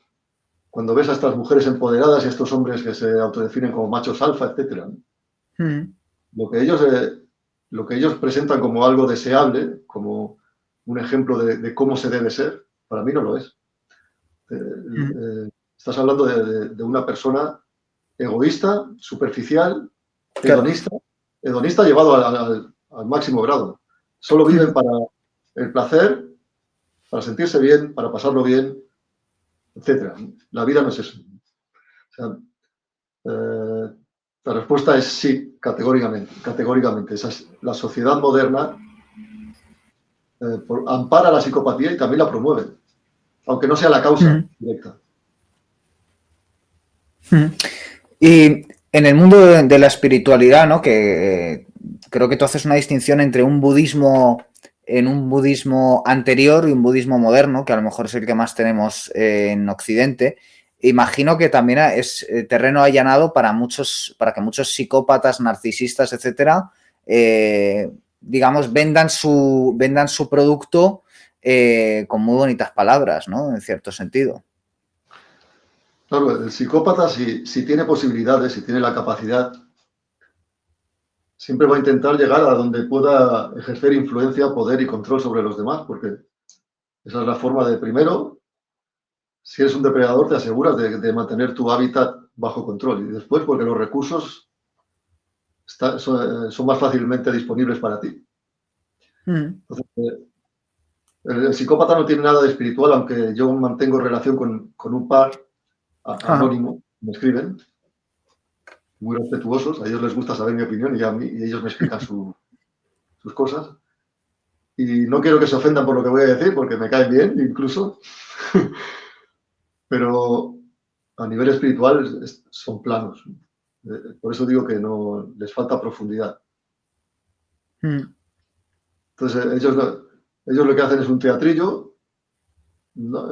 S2: cuando ves a estas mujeres empoderadas y a estos hombres que se autodefinen como machos alfa, etc. Lo que ellos presentan como algo deseable, como un ejemplo de cómo se debe ser, para mí no lo es. Estás hablando de una persona egoísta, superficial, hedonista llevado al máximo grado. Solo viven para el placer, para sentirse bien, para pasarlo bien, etc. La vida no es eso. O sea, la respuesta es sí, categóricamente. La sociedad moderna ampara la psicopatía y también la promueve, aunque no sea la causa directa.
S1: Y en el mundo de la espiritualidad, ¿no? Que creo que tú haces una distinción entre un budismo anterior y un budismo moderno, que a lo mejor es el que más tenemos en Occidente. Imagino que también es terreno allanado para que muchos psicópatas, narcisistas, etcétera, digamos, vendan su producto con muy bonitas palabras, ¿no? En cierto sentido.
S2: Claro, el psicópata, si tiene posibilidades, si tiene la capacidad, siempre va a intentar llegar a donde pueda ejercer influencia, poder y control sobre los demás, porque esa es la forma de, primero, si eres un depredador, te aseguras de mantener tu hábitat bajo control. Y después, porque los recursos son más fácilmente disponibles para ti. Entonces, el psicópata no tiene nada de espiritual, aunque yo mantengo relación con un par anónimo, me escriben, muy respetuosos, a ellos les gusta saber mi opinión y a mí, y ellos me explican sus cosas. Y no quiero que se ofendan por lo que voy a decir, porque me caen bien incluso, pero a nivel espiritual son planos. Por eso digo que no les falta profundidad. Entonces, ellos lo que hacen es un teatrillo.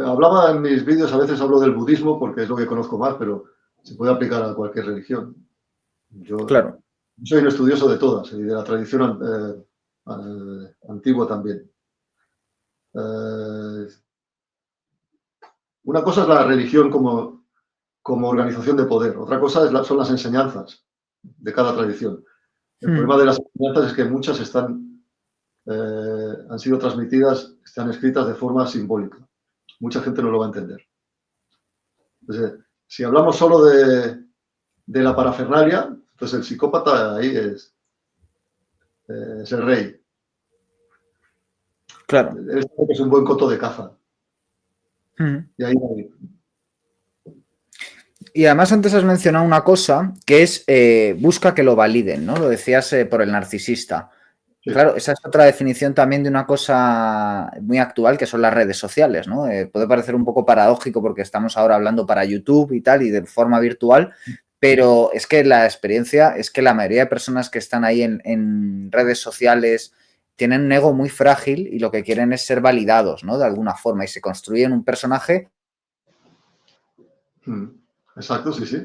S2: Hablaba en mis vídeos, a veces hablo del budismo porque es lo que conozco más, pero se puede aplicar a cualquier religión. Yo soy un estudioso de todas y de la tradición antigua también. Una cosa es la religión como organización de poder, otra cosa son las enseñanzas de cada tradición. El problema de las enseñanzas es que muchas han sido transmitidas, están escritas de forma simbólica. Mucha gente no lo va a entender. Entonces, si hablamos solo de la parafernalia, pues el psicópata ahí es el rey.
S1: Claro.
S2: Es un buen coto de caza. Y ahí va a ir.
S1: Y además antes has mencionado una cosa que es busca que lo validen, ¿no? Lo decías por el narcisista. Sí. Claro, esa es otra definición también de una cosa muy actual que son las redes sociales, ¿no? Puede parecer un poco paradójico porque estamos ahora hablando para YouTube y tal y de forma virtual, pero es que la experiencia es que la mayoría de personas que están ahí en redes sociales tienen un ego muy frágil y lo que quieren es ser validados, ¿no? De alguna forma y se construyen un personaje.
S2: Exacto, sí, sí.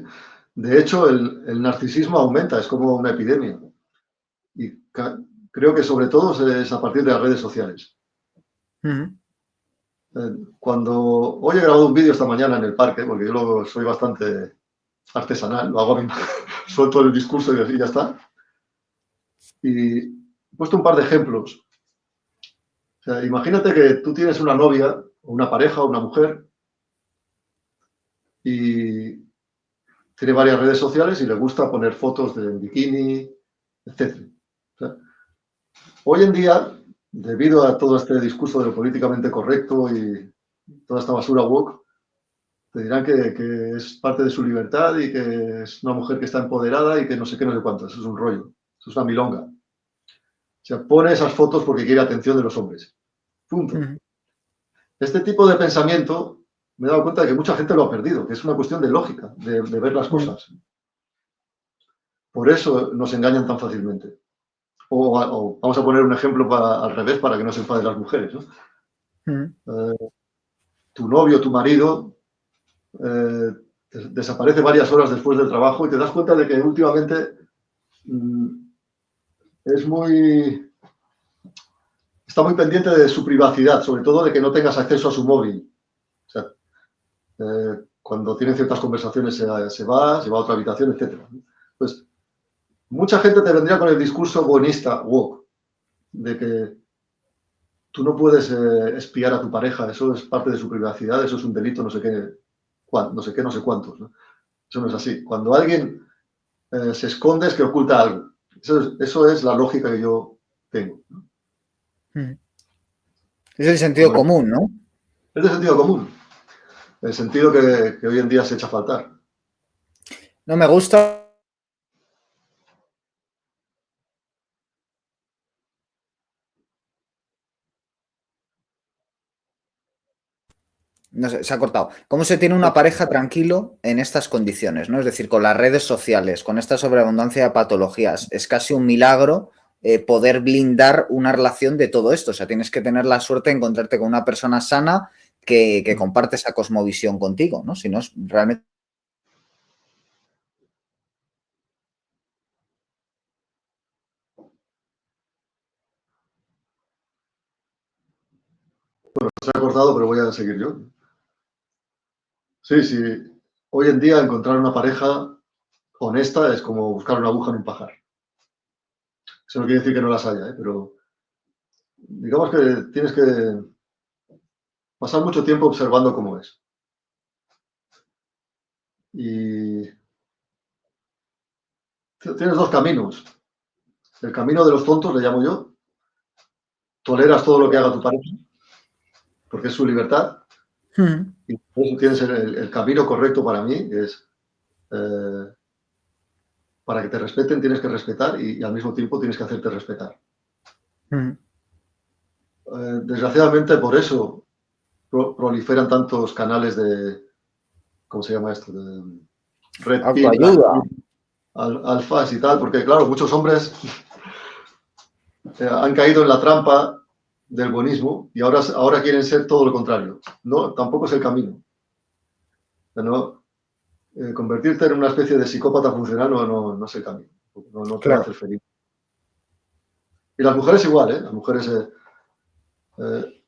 S2: De hecho, el narcisismo aumenta, es como una epidemia. Y creo que sobre todo es a partir de las redes sociales.
S1: Ujú.
S2: Cuando hoy he grabado un vídeo esta mañana en el parque, porque yo soy bastante artesanal, lo hago a mi suelto el discurso y así ya está. Y he puesto un par de ejemplos. O sea, imagínate que tú tienes una novia, o una pareja, o una mujer, y tiene varias redes sociales y le gusta poner fotos de bikini, etc. O sea, hoy en día, debido a todo este discurso de lo políticamente correcto y toda esta basura woke, te dirán que es parte de su libertad y que es una mujer que está empoderada y que no sé qué, no sé cuánto. Eso es un rollo. Eso es una milonga. O sea, pone esas fotos porque quiere atención de los hombres. Punto.
S1: Ujú.
S2: Este tipo de pensamiento me he dado cuenta de que mucha gente lo ha perdido, que es una cuestión de lógica, de ver las
S1: Ujú.
S2: cosas. Por eso nos engañan tan fácilmente. O vamos a poner un ejemplo al revés para que no se enfaden las mujeres, ¿no?
S1: Ujú.
S2: Tu novio, tu marido, eh, desaparece varias horas después del trabajo y te das cuenta de que últimamente mm, es muy, está muy pendiente de su privacidad, sobre todo de que no tengas acceso a su móvil. O sea, cuando tienen ciertas conversaciones se va a otra habitación, etc. Pues mucha gente te vendría con el discurso buenista, woke, de que tú no puedes espiar a tu pareja, eso es parte de su privacidad, eso es un delito, no sé qué, no sé qué, no sé cuántos, ¿no? Eso no es así. Cuando alguien se esconde es que oculta algo. Eso es la lógica que yo tengo, ¿no?
S1: Ujú. Es el sentido
S2: Ahora,
S1: común, ¿no?
S2: es de sentido común, el sentido que hoy en día se echa a faltar.
S1: No me gusta. No sé, se ha cortado. ¿Cómo se tiene una pareja tranquilo en estas condiciones, ¿no? Es decir, con las redes sociales, con esta sobreabundancia de patologías. Es casi un milagro poder blindar una relación de todo esto. O sea, tienes que tener la suerte de encontrarte con una persona sana que comparte esa cosmovisión contigo, ¿no? Si no, es realmente.
S2: Se ha cortado, pero voy a seguir yo. Sí, sí. Hoy en día encontrar una pareja honesta es como buscar una aguja en un pajar. Eso no quiere decir que no las haya, ¿eh? Pero digamos que tienes que pasar mucho tiempo observando cómo es. Y tienes dos caminos. El camino de los tontos, le llamo yo. Toleras todo lo que haga tu pareja, porque es su libertad. Y por eso tienes el camino correcto para mí, que es eh, para que te respeten, tienes que respetar y al mismo tiempo tienes que hacerte respetar. Desgraciadamente, por eso proliferan tantos canales de, ¿cómo se llama esto? De Red Pill, Black
S1: Autoayuda.
S2: Pill, alfas y tal, porque claro, muchos hombres han caído en la trampa del buenismo y ahora quieren ser todo lo contrario. No, tampoco es el camino. No, convertirte en una especie de psicópata funcional no es el camino. No te va a
S1: Claro.
S2: hacer feliz. Y las mujeres igual, ¿eh? Las mujeres eh,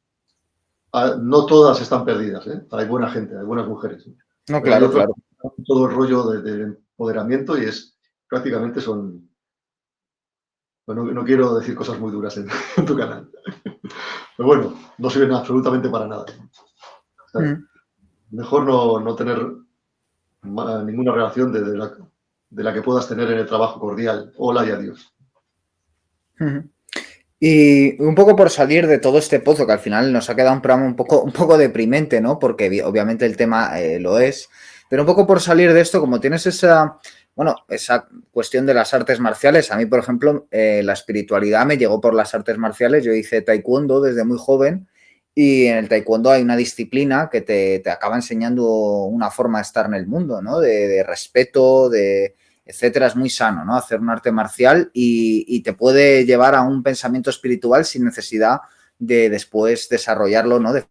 S2: no todas están perdidas, ¿eh? Hay buena gente, hay buenas mujeres, ¿eh?
S1: No,
S2: Pero hay
S1: claro,
S2: otras
S1: claro.
S2: que hacen todo el rollo de empoderamiento y prácticamente son. Bueno, no quiero decir cosas muy duras en tu canal. Pero bueno, no sirven absolutamente para nada. O sea, mejor no tener ninguna relación de la que puedas tener en el trabajo cordial. Hola y adiós.
S1: Y un poco por salir de todo este pozo, que al final nos ha quedado un programa un poco deprimente, ¿no? Porque obviamente el tema lo es. Pero un poco por salir de esto, como tienes esa cuestión de las artes marciales, a mí, por ejemplo, la espiritualidad me llegó por las artes marciales. Yo hice taekwondo desde muy joven y en el taekwondo hay una disciplina que te acaba enseñando una forma de estar en el mundo, ¿no? De respeto, etcétera, es muy sano, ¿no? Hacer un arte marcial y te puede llevar a un pensamiento espiritual sin necesidad de después desarrollarlo, ¿no? De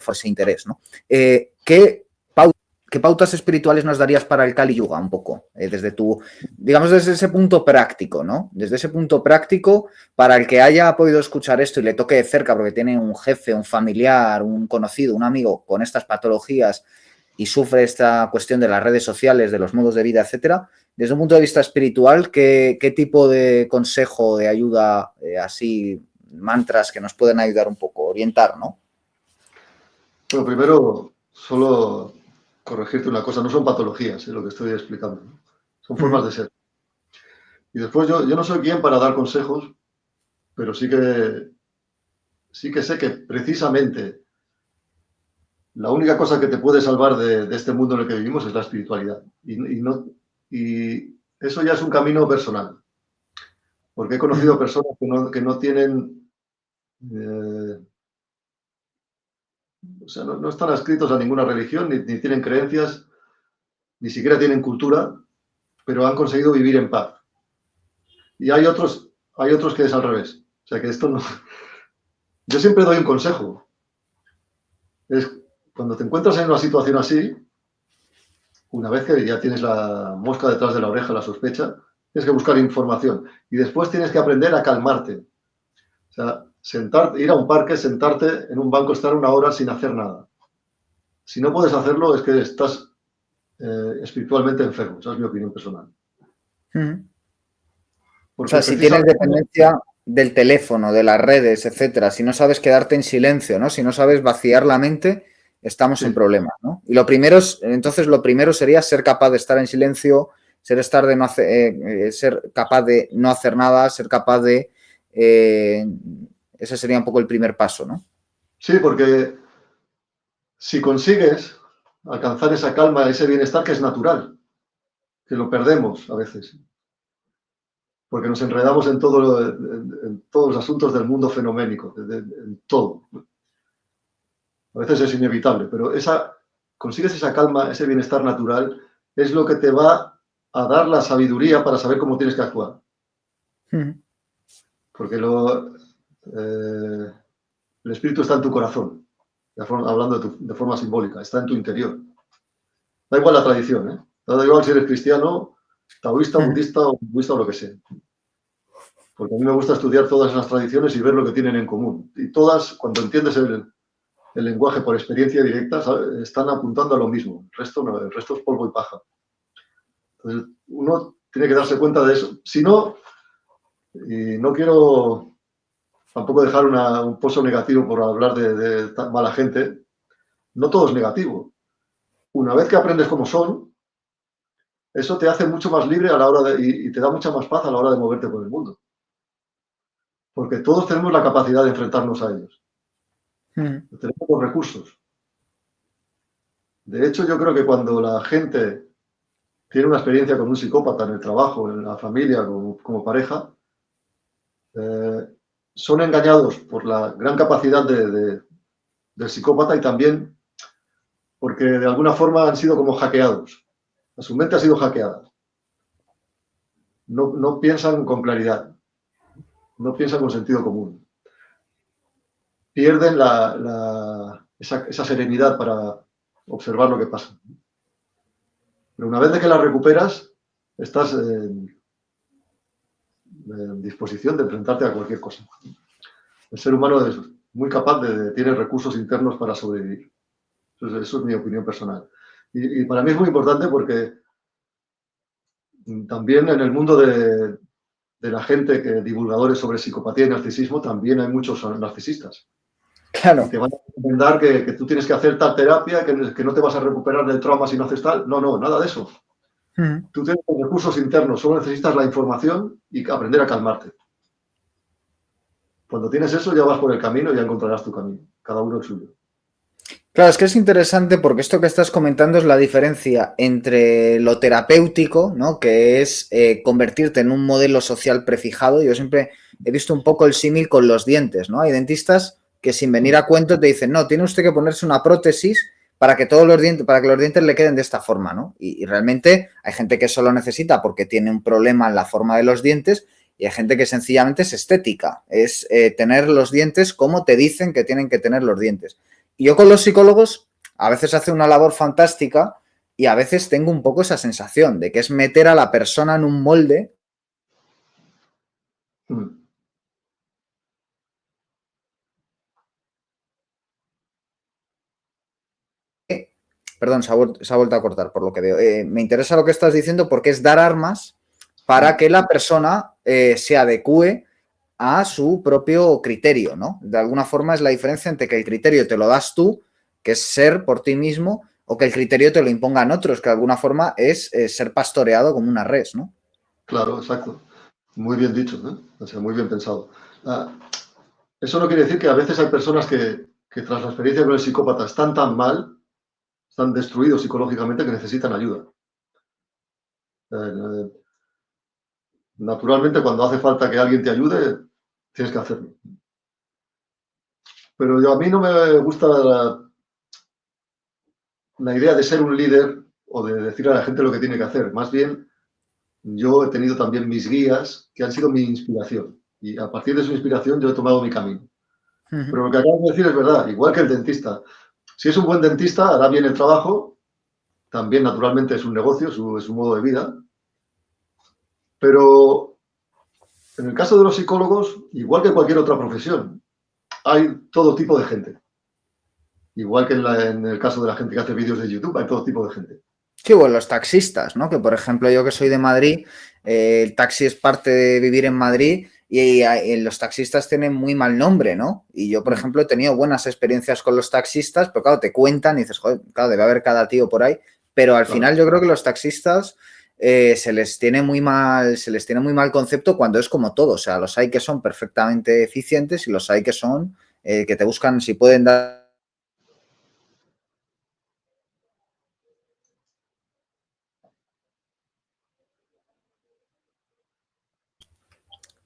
S1: ese interés, ¿no? ¿Qué pauta ¿qué pautas espirituales nos darías para el Kali Yuga un poco? Desde digamos, desde ese punto práctico, ¿no? Desde ese punto práctico, para el que haya podido escuchar esto y le toque de cerca porque tiene un jefe, un familiar, un conocido, un amigo con estas patologías y sufre esta cuestión de las redes sociales, de los modos de vida, etcétera. Desde un punto de vista espiritual, ¿qué tipo de consejo, de ayuda, así, mantras que nos pueden ayudar un poco, orientar, ¿no?
S2: Bueno, primero, solo corregirte una cosa, no son patologías, lo que estoy explicando, ¿no? Son formas de ser. Y después yo no soy quien para dar consejos, pero sí que sé que precisamente la única cosa que te puede salvar de este mundo en el que vivimos es la espiritualidad. Y eso ya es un camino personal. Porque he conocido personas que no tienen, o sea, no están adscritos a ninguna religión, ni tienen creencias, ni siquiera tienen cultura, pero han conseguido vivir en paz. Y hay otros que es al revés. O sea, que esto no... Yo siempre doy un consejo. Es cuando te encuentras en una situación así, una vez que ya tienes la mosca detrás de la oreja, la sospecha, tienes que buscar información. Y después tienes que aprender a calmarte. O sea, ir a un parque, sentarte en un banco, estar 1 hora sin hacer nada. Si no puedes hacerlo, es que estás espiritualmente enfermo. Esa es mi opinión personal.
S1: O sea, si tienes dependencia del teléfono, de las redes, etcétera, si no sabes quedarte en silencio, ¿no? Si no sabes vaciar la mente, estamos en problemas, ¿no? Y lo primero sería ser capaz de estar en silencio, ser capaz de no hacer nada, ser capaz de... ese sería un poco el primer paso, ¿no?
S2: Sí, porque si consigues alcanzar esa calma, ese bienestar que es natural, que lo perdemos a veces, porque nos enredamos en todos los asuntos del mundo fenoménico, en todo. A veces es inevitable, pero consigues esa calma, ese bienestar natural, es lo que te va a dar la sabiduría para saber cómo tienes que actuar. Porque el espíritu está en tu corazón, hablando de forma simbólica, está en tu interior. Da igual la tradición, ¿eh? Da igual si eres cristiano, taoísta, budista o hinduista o lo que sea. Porque a mí me gusta estudiar todas esas tradiciones y ver lo que tienen en común. Y todas, cuando entiendes el lenguaje por experiencia directa, ¿sabes?, están apuntando a lo mismo. El resto no, el resto es polvo y paja. Entonces, uno tiene que darse cuenta de eso. Si no, y no quiero tampoco dejar un pozo negativo por hablar de tan mala gente, no todo es negativo. Una vez que aprendes cómo son, eso te hace mucho más libre a la hora y te da mucha más paz a la hora de moverte por el mundo. Porque todos tenemos la capacidad de enfrentarnos a ellos. Tenemos los recursos. De hecho, yo creo que cuando la gente tiene una experiencia con un psicópata en el trabajo, en la familia, como pareja, son engañados por la gran capacidad del psicópata y también porque de alguna forma han sido como hackeados. Su mente ha sido hackeada. No piensan con claridad. No piensan con sentido común. Pierden esa serenidad para observar lo que pasa. Pero una vez de que la recuperas, estás en disposición de enfrentarte a cualquier cosa. El ser humano es muy capaz tiene recursos internos para sobrevivir. Entonces, eso es mi opinión personal. Y para mí es muy importante porque también en el mundo de la gente, divulgadores sobre psicopatía y narcisismo, también hay muchos narcisistas.
S1: Claro.
S2: Y te van a recomendar que tú tienes que hacer tal terapia, que no te vas a recuperar del trauma si no haces tal. No, nada de eso. Tú tienes recursos internos, solo necesitas la información y aprender a calmarte. Cuando tienes eso, ya vas por el camino y ya encontrarás tu camino, cada uno el suyo.
S1: Claro, es que es interesante porque esto que estás comentando es la diferencia entre lo terapéutico, ¿no?, que es convertirte en un modelo social prefijado. Yo siempre he visto un poco el símil con los dientes, ¿no? Hay dentistas que sin venir a cuento te dicen, no, tiene usted que ponerse una prótesis para que los dientes le queden de esta forma, ¿no? Y realmente hay gente que eso lo necesita porque tiene un problema en la forma de los dientes y hay gente que sencillamente es estética, es tener los dientes como te dicen que tienen que tener los dientes. Y yo con los psicólogos a veces hace una labor fantástica y a veces tengo un poco esa sensación de que es meter a la persona en un molde.
S2: Mm.
S1: Perdón, se ha vuelto a cortar por lo que veo. Me interesa lo que estás diciendo porque es dar armas para que la persona se adecue a su propio criterio, ¿no? De alguna forma es la diferencia entre que el criterio te lo das tú, que es ser por ti mismo, o que el criterio te lo impongan otros, que de alguna forma es ser pastoreado como una res, ¿no?
S2: Claro, exacto. Muy bien dicho, ¿no? O sea, muy bien pensado. Ah, eso no quiere decir que a veces hay personas que tras la experiencia con el psicópata están tan mal, están destruidos psicológicamente que necesitan ayuda. Eh, Naturalmente, cuando hace falta que alguien te ayude, tienes que hacerlo. Pero a mí no me gusta la idea de ser un líder o de decirle a la gente lo que tiene que hacer. Más bien, yo he tenido también mis guías que han sido mi inspiración. Y a partir de su inspiración yo he tomado mi camino. Pero lo que acabas de decir es verdad, igual que el dentista. Si es un buen dentista, hará bien el trabajo. También, naturalmente, es un negocio, es un modo de vida. Pero en el caso de los psicólogos, igual que cualquier otra profesión, hay todo tipo de gente. Igual que en el caso de la gente que hace vídeos de YouTube, hay todo tipo de gente.
S1: Sí, bueno, los taxistas, ¿no? Que por ejemplo yo que soy de Madrid, el taxi es parte de vivir en Madrid y los taxistas tienen muy mal nombre, ¿no? Y yo, por ejemplo, he tenido buenas experiencias con los taxistas, pero claro, te cuentan y dices, joder, claro, debe haber cada tío por ahí, pero al
S2: Claro.
S1: final yo creo que los taxistas se les tiene muy mal concepto cuando es como todo, o sea, los hay que son perfectamente eficientes y los hay que son que te buscan si pueden dar.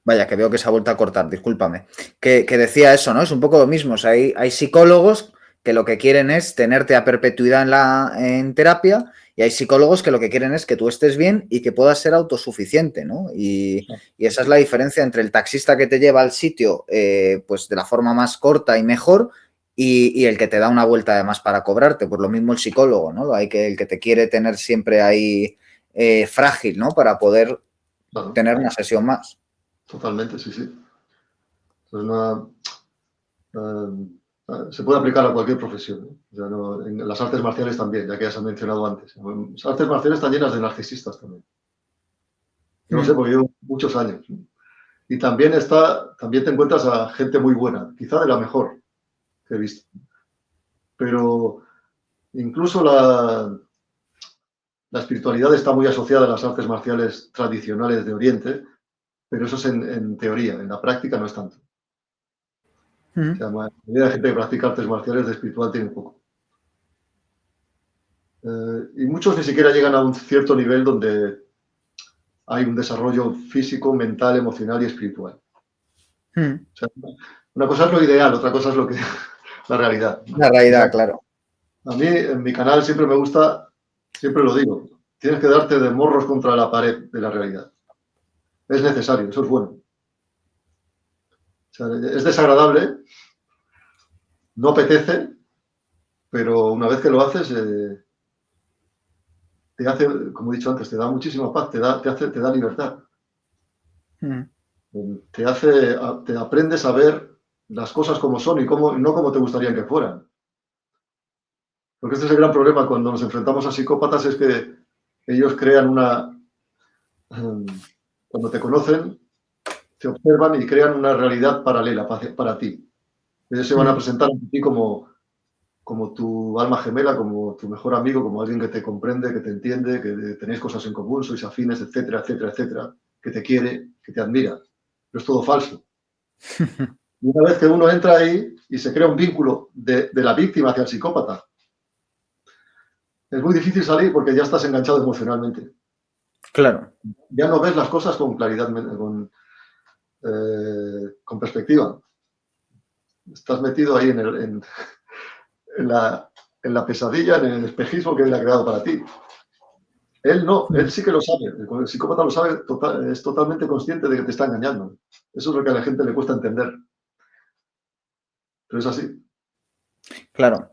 S1: Vaya, que veo que se ha vuelto a cortar, discúlpame. Que decía eso, ¿no? Es un poco lo mismo. O sea, hay psicólogos que lo que quieren es tenerte a perpetuidad en terapia y hay psicólogos que lo que quieren es que tú estés bien y que puedas ser autosuficiente, ¿no? Y esa es la diferencia entre el taxista que te lleva al sitio pues de la forma más corta y mejor y el que te da una vuelta además para cobrarte. Pues lo mismo el psicólogo, ¿no? El que te quiere tener siempre ahí frágil, ¿no? Para poder
S2: Claro,
S1: tener una sesión más.
S2: totalmente, sí, sí. Es se puede aplicar a cualquier profesión, ¿no? O sea, en las artes marciales también, ya que ya se han mencionado antes. Las artes marciales están llenas de narcisistas también. Yo lo sé porque llevo muchos años, ¿no? Y también te encuentras a gente muy buena, quizá de la mejor que he visto. Pero incluso la espiritualidad está muy asociada a las artes marciales tradicionales de Oriente, pero eso es en teoría, en la práctica no es tanto. O sea, la mayoría de gente que practica artes marciales de espiritual tiene poco. Y muchos ni siquiera llegan a un cierto nivel donde hay un desarrollo físico, mental, emocional y espiritual. O sea, una cosa es lo ideal, otra cosa es lo que la realidad, ¿no?
S1: La
S2: O sea,
S1: realidad, claro.
S2: a mí en mi canal siempre me gusta, siempre lo digo, tienes que darte de morros contra la pared de la realidad. Es necesario, eso es bueno. O sea, es desagradable, no apetece, pero una vez que lo haces, te hace, como he dicho antes, te da muchísima paz, te da libertad. Te aprendes a ver las cosas como son y no como te gustaría que fueran. Porque este es el gran problema cuando nos enfrentamos a psicópatas, es que ellos crean cuando te conocen, te observan y crean una realidad paralela para ti. Ellos se van a presentar a ti como tu alma gemela, como tu mejor amigo, como alguien que te comprende, que te entiende, que tenéis cosas en común, sois afines, etcétera, etcétera, etcétera, que te quiere, que te admira. Pero es todo falso. Y una vez que uno entra ahí y se crea un vínculo de la víctima hacia el psicópata, es muy difícil salir porque ya estás enganchado emocionalmente.
S1: Claro.
S2: Ya no ves las cosas con claridad, con perspectiva. Estás metido ahí en la pesadilla, en el espejismo que él ha creado para ti. Él no, él sí que lo sabe. El psicópata lo sabe, es totalmente consciente de que te está engañando. Eso es lo que a la gente le cuesta entender. Pero es así.
S1: Claro.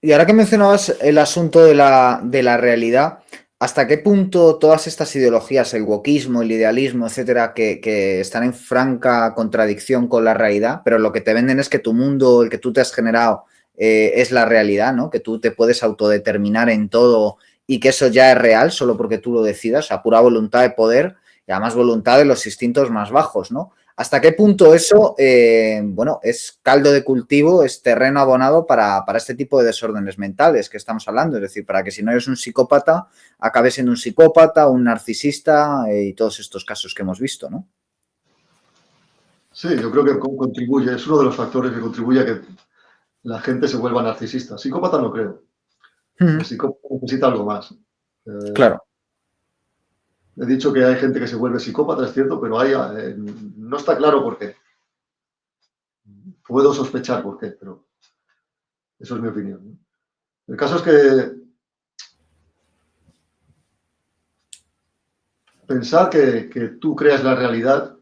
S1: Y ahora que mencionabas el asunto de la realidad, ¿hasta qué punto todas estas ideologías, el wokismo, el idealismo, etcétera, que están en franca contradicción con la realidad, pero lo que te venden es que tu mundo, el que tú te has generado, es la realidad, ¿no? Que tú te puedes autodeterminar en todo y que eso ya es real solo porque tú lo decidas, a pura voluntad de poder y además voluntad de los instintos más bajos, ¿no? ¿Hasta qué punto eso, bueno, es caldo de cultivo, es terreno abonado para este tipo de desórdenes mentales que estamos hablando? Es decir, para que si no eres un psicópata, acabes siendo un psicópata, un narcisista y todos estos casos que hemos visto, ¿no?
S2: Sí, yo creo que contribuye, es uno de los factores que contribuye a que la gente se vuelva narcisista. Psicópata no creo. El psicópata necesita algo más.
S1: Claro.
S2: He dicho que hay gente que se vuelve psicópata, es cierto, pero no está claro por qué. Puedo sospechar por qué, pero eso es mi opinión, ¿no? El caso es que pensar que tú creas la realidad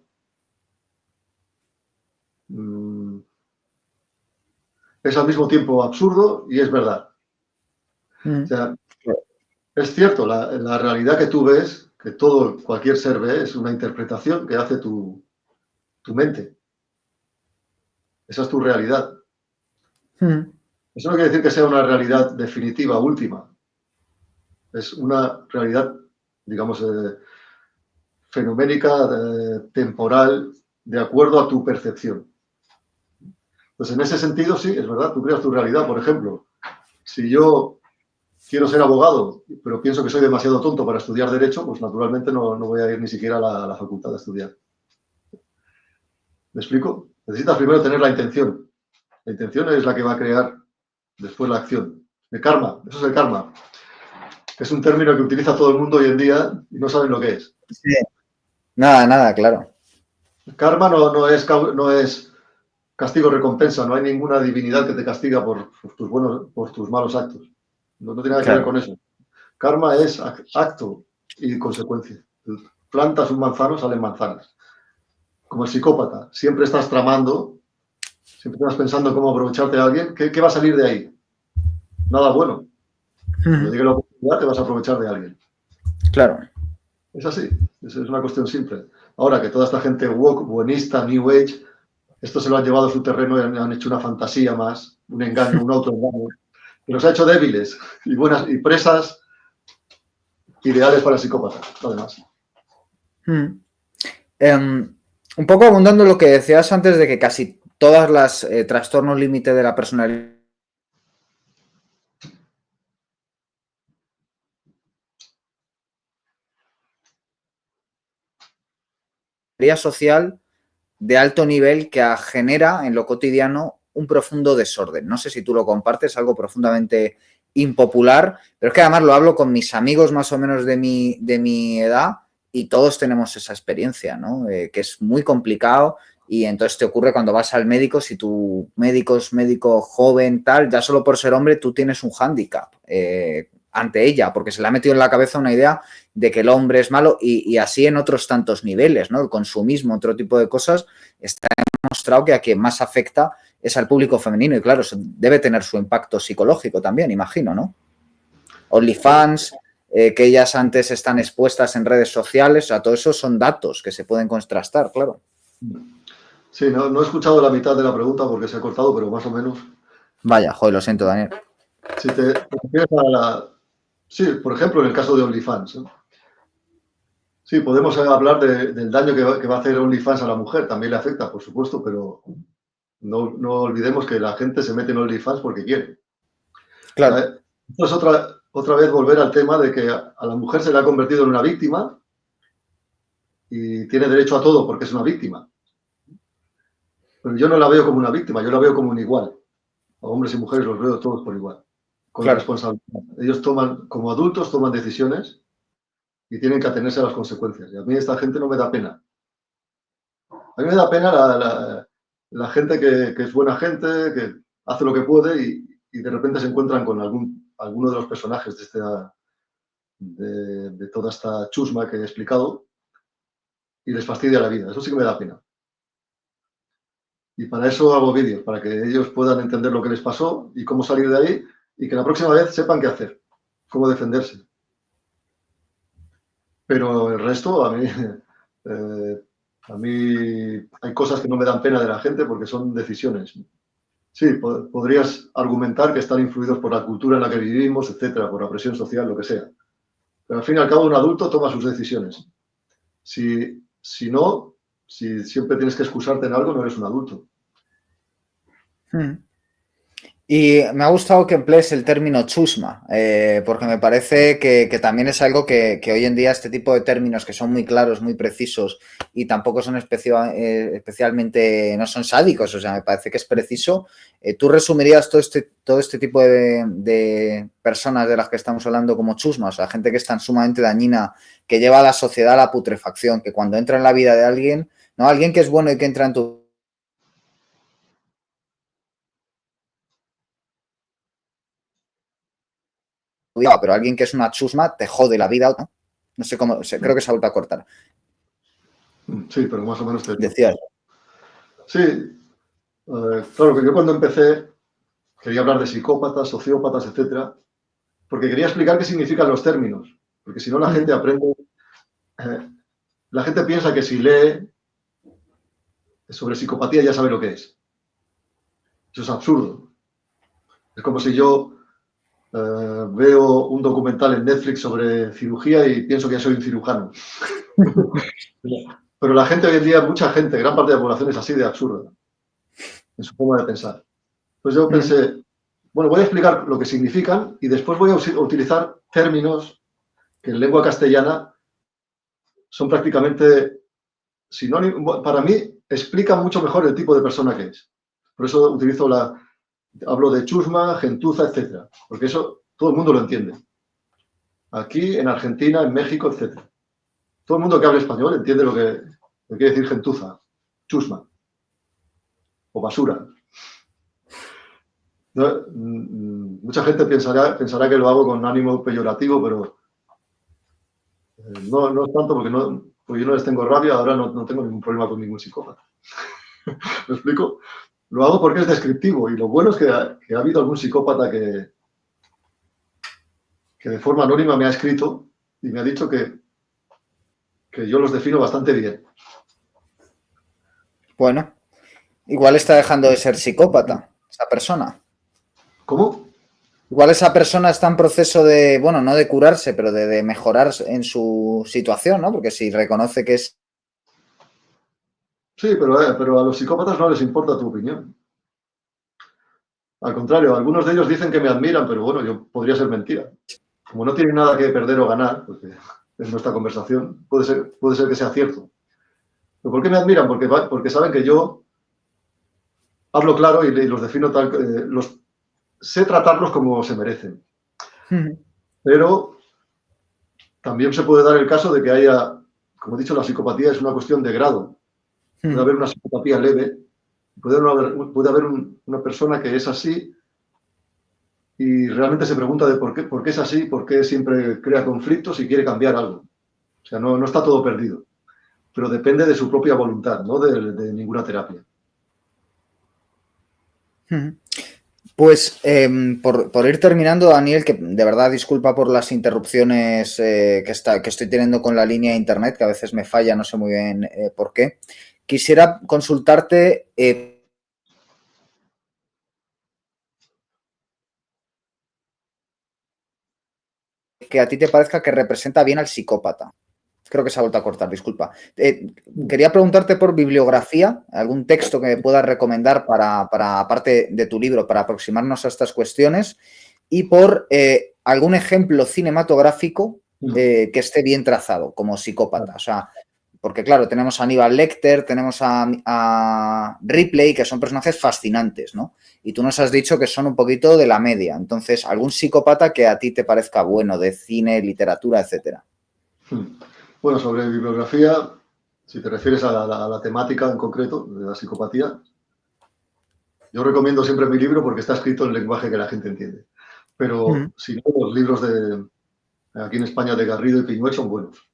S2: es al mismo tiempo absurdo y es verdad. O sea, es cierto, la realidad que tú ves, que cualquier ser ve, es una interpretación que hace tu mente. Esa es tu realidad. Eso no quiere decir que sea una realidad definitiva, última. Es una realidad, digamos, fenoménica, temporal, de acuerdo a tu percepción. Pues en ese sentido, sí, es verdad, tú creas tu realidad. Por ejemplo, si yo quiero ser abogado, pero pienso que soy demasiado tonto para estudiar Derecho, pues naturalmente no voy a ir ni siquiera a la facultad a estudiar. ¿Me explico? Necesitas primero tener la intención. La intención es la que va a crear después la acción. El karma, eso es el karma. Es un término que utiliza todo el mundo hoy en día y no saben lo que es.
S1: Sí. Nada, claro.
S2: El karma no es castigo-recompensa, no hay ninguna divinidad que te castiga por tus malos actos. No tiene nada que ver
S1: Claro.
S2: con eso. Karma es acto y consecuencia. Plantas un manzano, salen manzanas. Como el psicópata, siempre estás tramando, siempre estás pensando cómo aprovecharte de alguien. ¿Qué va a salir de ahí? Nada bueno. Cuando llegue la oportunidad, te vas a aprovechar de alguien.
S1: Claro.
S2: Es así, es una cuestión simple. Ahora que toda esta gente woke, buenista, New Age, esto se lo han llevado a su terreno y han hecho una fantasía más, un engaño, un autoengaño, que los ha hecho débiles y presas ideales para el psicópata, además.
S1: Un poco abundando lo que decías antes de que casi todas las trastornos límite de la personalidad social de alto nivel que genera en lo cotidiano un profundo desorden. No sé si tú lo compartes, algo profundamente impopular, pero es que además lo hablo con mis amigos más o menos de mi edad y todos tenemos esa experiencia, ¿no? Que es muy complicado y entonces te ocurre cuando vas al médico, si tu médico es médico joven, tal, ya solo por ser hombre tú tienes un hándicap ante ella, porque se le ha metido en la cabeza una idea de que el hombre es malo y así en otros tantos niveles, ¿no? El consumismo, otro tipo de cosas, está demostrado que a quien más afecta es al público femenino y claro, eso debe tener su impacto psicológico también, imagino, ¿no? OnlyFans, que ellas antes están expuestas en redes sociales, o sea, todo eso son datos que se pueden contrastar, claro.
S2: Sí, no he escuchado la mitad de la pregunta porque se ha cortado, pero más o menos.
S1: Vaya, joder, lo siento, Daniel.
S2: Si te refieres a Sí, por ejemplo, en el caso de OnlyFans, ¿eh? Sí, podemos hablar del daño que va a hacer OnlyFans a la mujer. También le afecta, por supuesto, pero no olvidemos que la gente se mete en OnlyFans porque quiere.
S1: Claro.
S2: Esto es otra vez volver al tema de que a la mujer se le ha convertido en una víctima y tiene derecho a todo porque es una víctima. Pero yo no la veo como una víctima, yo la veo como un igual. A hombres y mujeres los veo todos por igual, con la responsabilidad. Ellos como adultos, toman decisiones y tienen que atenerse a las consecuencias. Y a mí esta gente no me da pena. A mí me da pena la gente que es buena gente, que hace lo que puede y de repente se encuentran con alguno de los personajes de toda esta chusma que he explicado y les fastidia la vida. Eso sí que me da pena. Y para eso hago vídeos, para que ellos puedan entender lo que les pasó y cómo salir de ahí y que la próxima vez sepan qué hacer, cómo defenderse. Pero el resto, a mí hay cosas que no me dan pena de la gente porque son decisiones. Sí, podrías argumentar que están influidos por la cultura en la que vivimos, etcétera, por la presión social, lo que sea. Pero al fin y al cabo un adulto toma sus decisiones. Si no, si siempre tienes que excusarte en algo, no eres un adulto.
S1: Y me ha gustado que emplees el término chusma, porque me parece que también es algo que hoy en día este tipo de términos que son muy claros, muy precisos y tampoco son especialmente, no son sádicos, o sea, me parece que es preciso. ¿Tú resumirías todo este tipo de personas de las que estamos hablando como chusmas? O sea, gente que es tan sumamente dañina, que lleva a la sociedad a la putrefacción, que cuando entra en la vida de alguien, no, alguien que es bueno y que entra en tu vida, pero alguien que es una chusma te jode la vida, ¿no? No sé cómo, creo que se ha vuelto a cortar.
S2: Sí, pero más o menos te...
S1: Decías.
S2: Sí, claro que yo cuando empecé quería hablar de psicópatas, sociópatas, etcétera, porque quería explicar qué significan los términos, porque si no la gente aprende, la gente piensa que si lee sobre psicopatía ya sabe lo que es. Eso es absurdo. Es como si yo veo un documental en Netflix sobre cirugía y pienso que ya soy un cirujano. Pero la gente hoy en día, mucha gente, gran parte de la población es así de absurda en su forma de pensar. Pues yo pensé, bueno, voy a explicar lo que significan y después voy a utilizar términos que en lengua castellana son prácticamente sinónimos. Para mí, explican mucho mejor el tipo de persona que es. Por eso hablo de chusma, gentuza, etcétera, porque eso todo el mundo lo entiende. Aquí, en Argentina, en México, etcétera. Todo el mundo que hable español entiende lo que quiere decir gentuza, chusma o basura. No, mucha gente pensará que lo hago con ánimo peyorativo, pero no es tanto porque yo no les tengo rabia, ahora no tengo ningún problema con ningún psicópata. ¿Me explico? Lo hago porque es descriptivo y lo bueno es que ha habido algún psicópata que de forma anónima me ha escrito y me ha dicho que yo los defino bastante bien.
S1: Bueno, igual está dejando de ser psicópata esa persona.
S2: ¿Cómo?
S1: Igual esa persona está en proceso de, bueno, no de curarse, pero de mejorar en su situación, ¿no? Porque si reconoce que es...
S2: Sí, pero a los psicópatas no les importa tu opinión. Al contrario, algunos de ellos dicen que me admiran, pero bueno, yo podría ser mentira. Como no tienen nada que perder o ganar, porque en nuestra conversación puede ser que sea cierto. ¿Pero por qué me admiran? Porque saben que yo hablo claro y los defino tal, sé tratarlos como se merecen. Pero también se puede dar el caso de que haya, como he dicho, la psicopatía es una cuestión de grado. Puede haber una psicopatía leve, puede haber una persona que es así y realmente se pregunta de por qué es así, por qué siempre crea conflictos y quiere cambiar algo. O sea, no está todo perdido, pero depende de su propia voluntad, no de ninguna terapia.
S1: Pues por ir terminando, Daniel, que de verdad disculpa por las interrupciones que estoy teniendo con la línea de internet, que a veces me falla, no sé muy bien por qué. Quisiera consultarte que a ti te parezca que representa bien al psicópata. Creo que se ha vuelto a cortar, disculpa. Quería preguntarte por bibliografía, algún texto que me puedas recomendar para aparte de tu libro, para aproximarnos a estas cuestiones, y por algún ejemplo cinematográfico que esté bien trazado como psicópata. O sea, porque claro, tenemos a Aníbal Lecter, tenemos a Ripley, que son personajes fascinantes, ¿no? Y tú nos has dicho que son un poquito de la media. Entonces, algún psicópata que a ti te parezca bueno, de cine, literatura, etcétera.
S2: Bueno, sobre bibliografía, si te refieres a la temática en concreto de la psicopatía, yo recomiendo siempre mi libro porque está escrito en lenguaje que la gente entiende. Pero si no, los libros aquí en España de Garrido y Piñuel son buenos.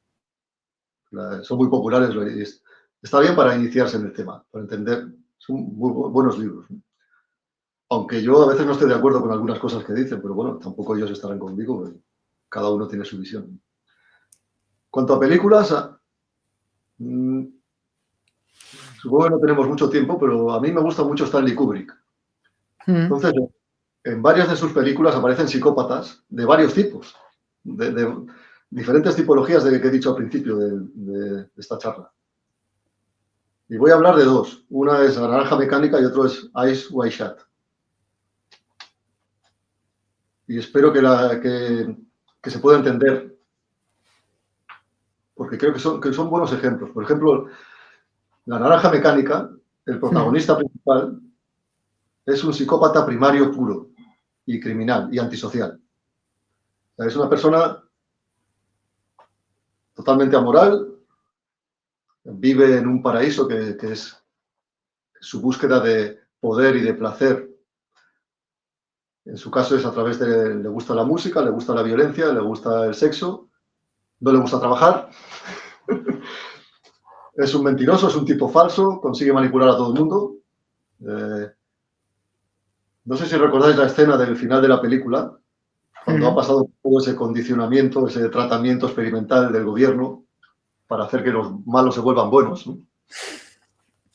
S2: Son muy populares. Está bien para iniciarse en el tema, para entender. Son muy buenos libros. Aunque yo a veces no estoy de acuerdo con algunas cosas que dicen, pero bueno, tampoco ellos estarán conmigo, porque cada uno tiene su visión. Cuanto a películas, supongo que no tenemos mucho tiempo, pero a mí me gusta mucho Stanley Kubrick. Entonces, en varias de sus películas aparecen psicópatas de varios tipos, de diferentes tipologías que he dicho al principio de esta charla. Y voy a hablar de dos. Una es La Naranja Mecánica y otro es Eyes Wide Shut. Y espero que se pueda entender, porque creo que son buenos ejemplos. Por ejemplo, La Naranja Mecánica, el protagonista principal, es un psicópata primario puro y criminal y antisocial. O sea, es una persona totalmente amoral, vive en un paraíso que es su búsqueda de poder y de placer. En su caso es a través le gusta la música, le gusta la violencia, le gusta el sexo, no le gusta trabajar. Es un mentiroso, es un tipo falso, consigue manipular a todo el mundo. No sé si recordáis la escena del final de la película, cuando ha pasado todo ese condicionamiento, ese tratamiento experimental del gobierno para hacer que los malos se vuelvan buenos, ¿no?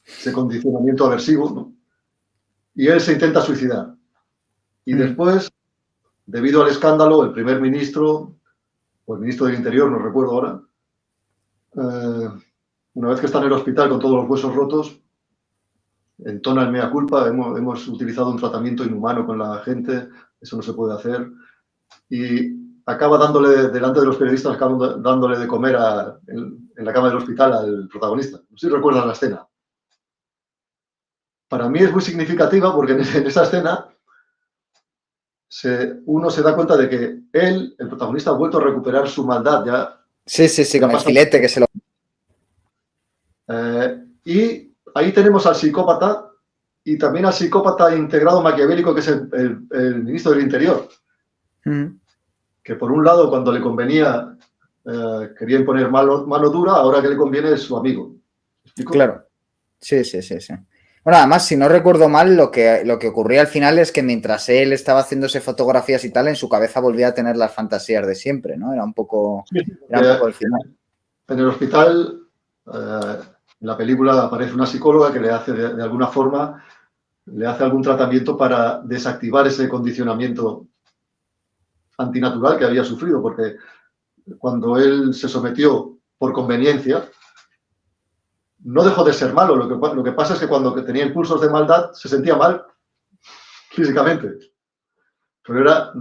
S2: Ese condicionamiento aversivo, ¿no? Y él se intenta suicidar. Y después, debido al escándalo, el primer ministro, o el ministro del Interior, no recuerdo ahora, una vez que está en el hospital con todos los huesos rotos, entona el mea culpa, hemos utilizado un tratamiento inhumano con la gente, eso no se puede hacer. Y acaba dándole, delante de los periodistas, acaba dándole de comer en la cama del hospital al protagonista. No sé si recuerdan la escena. Para mí es muy significativa porque en esa escena uno se da cuenta de que él, el protagonista, ha vuelto a recuperar su maldad. Ya,
S1: sí, con el filete que se lo...
S2: y ahí tenemos al psicópata y también al psicópata integrado maquiavélico que es el ministro del Interior. Que por un lado, cuando le convenía, quería imponer mano dura, ahora que le conviene es su amigo. ¿Me explico?
S1: Claro. Sí. Bueno, además, si no recuerdo mal, lo que ocurría al final es que mientras él estaba haciéndose fotografías y tal, en su cabeza volvía a tener las fantasías de siempre, ¿no? Era un poco el final.
S2: En el hospital, en la película aparece una psicóloga que le hace, de alguna forma, le hace algún tratamiento para desactivar ese condicionamiento antinatural que había sufrido, porque cuando él se sometió por conveniencia, no dejó de ser malo. Lo que pasa es que cuando tenía impulsos de maldad se sentía mal físicamente. Pero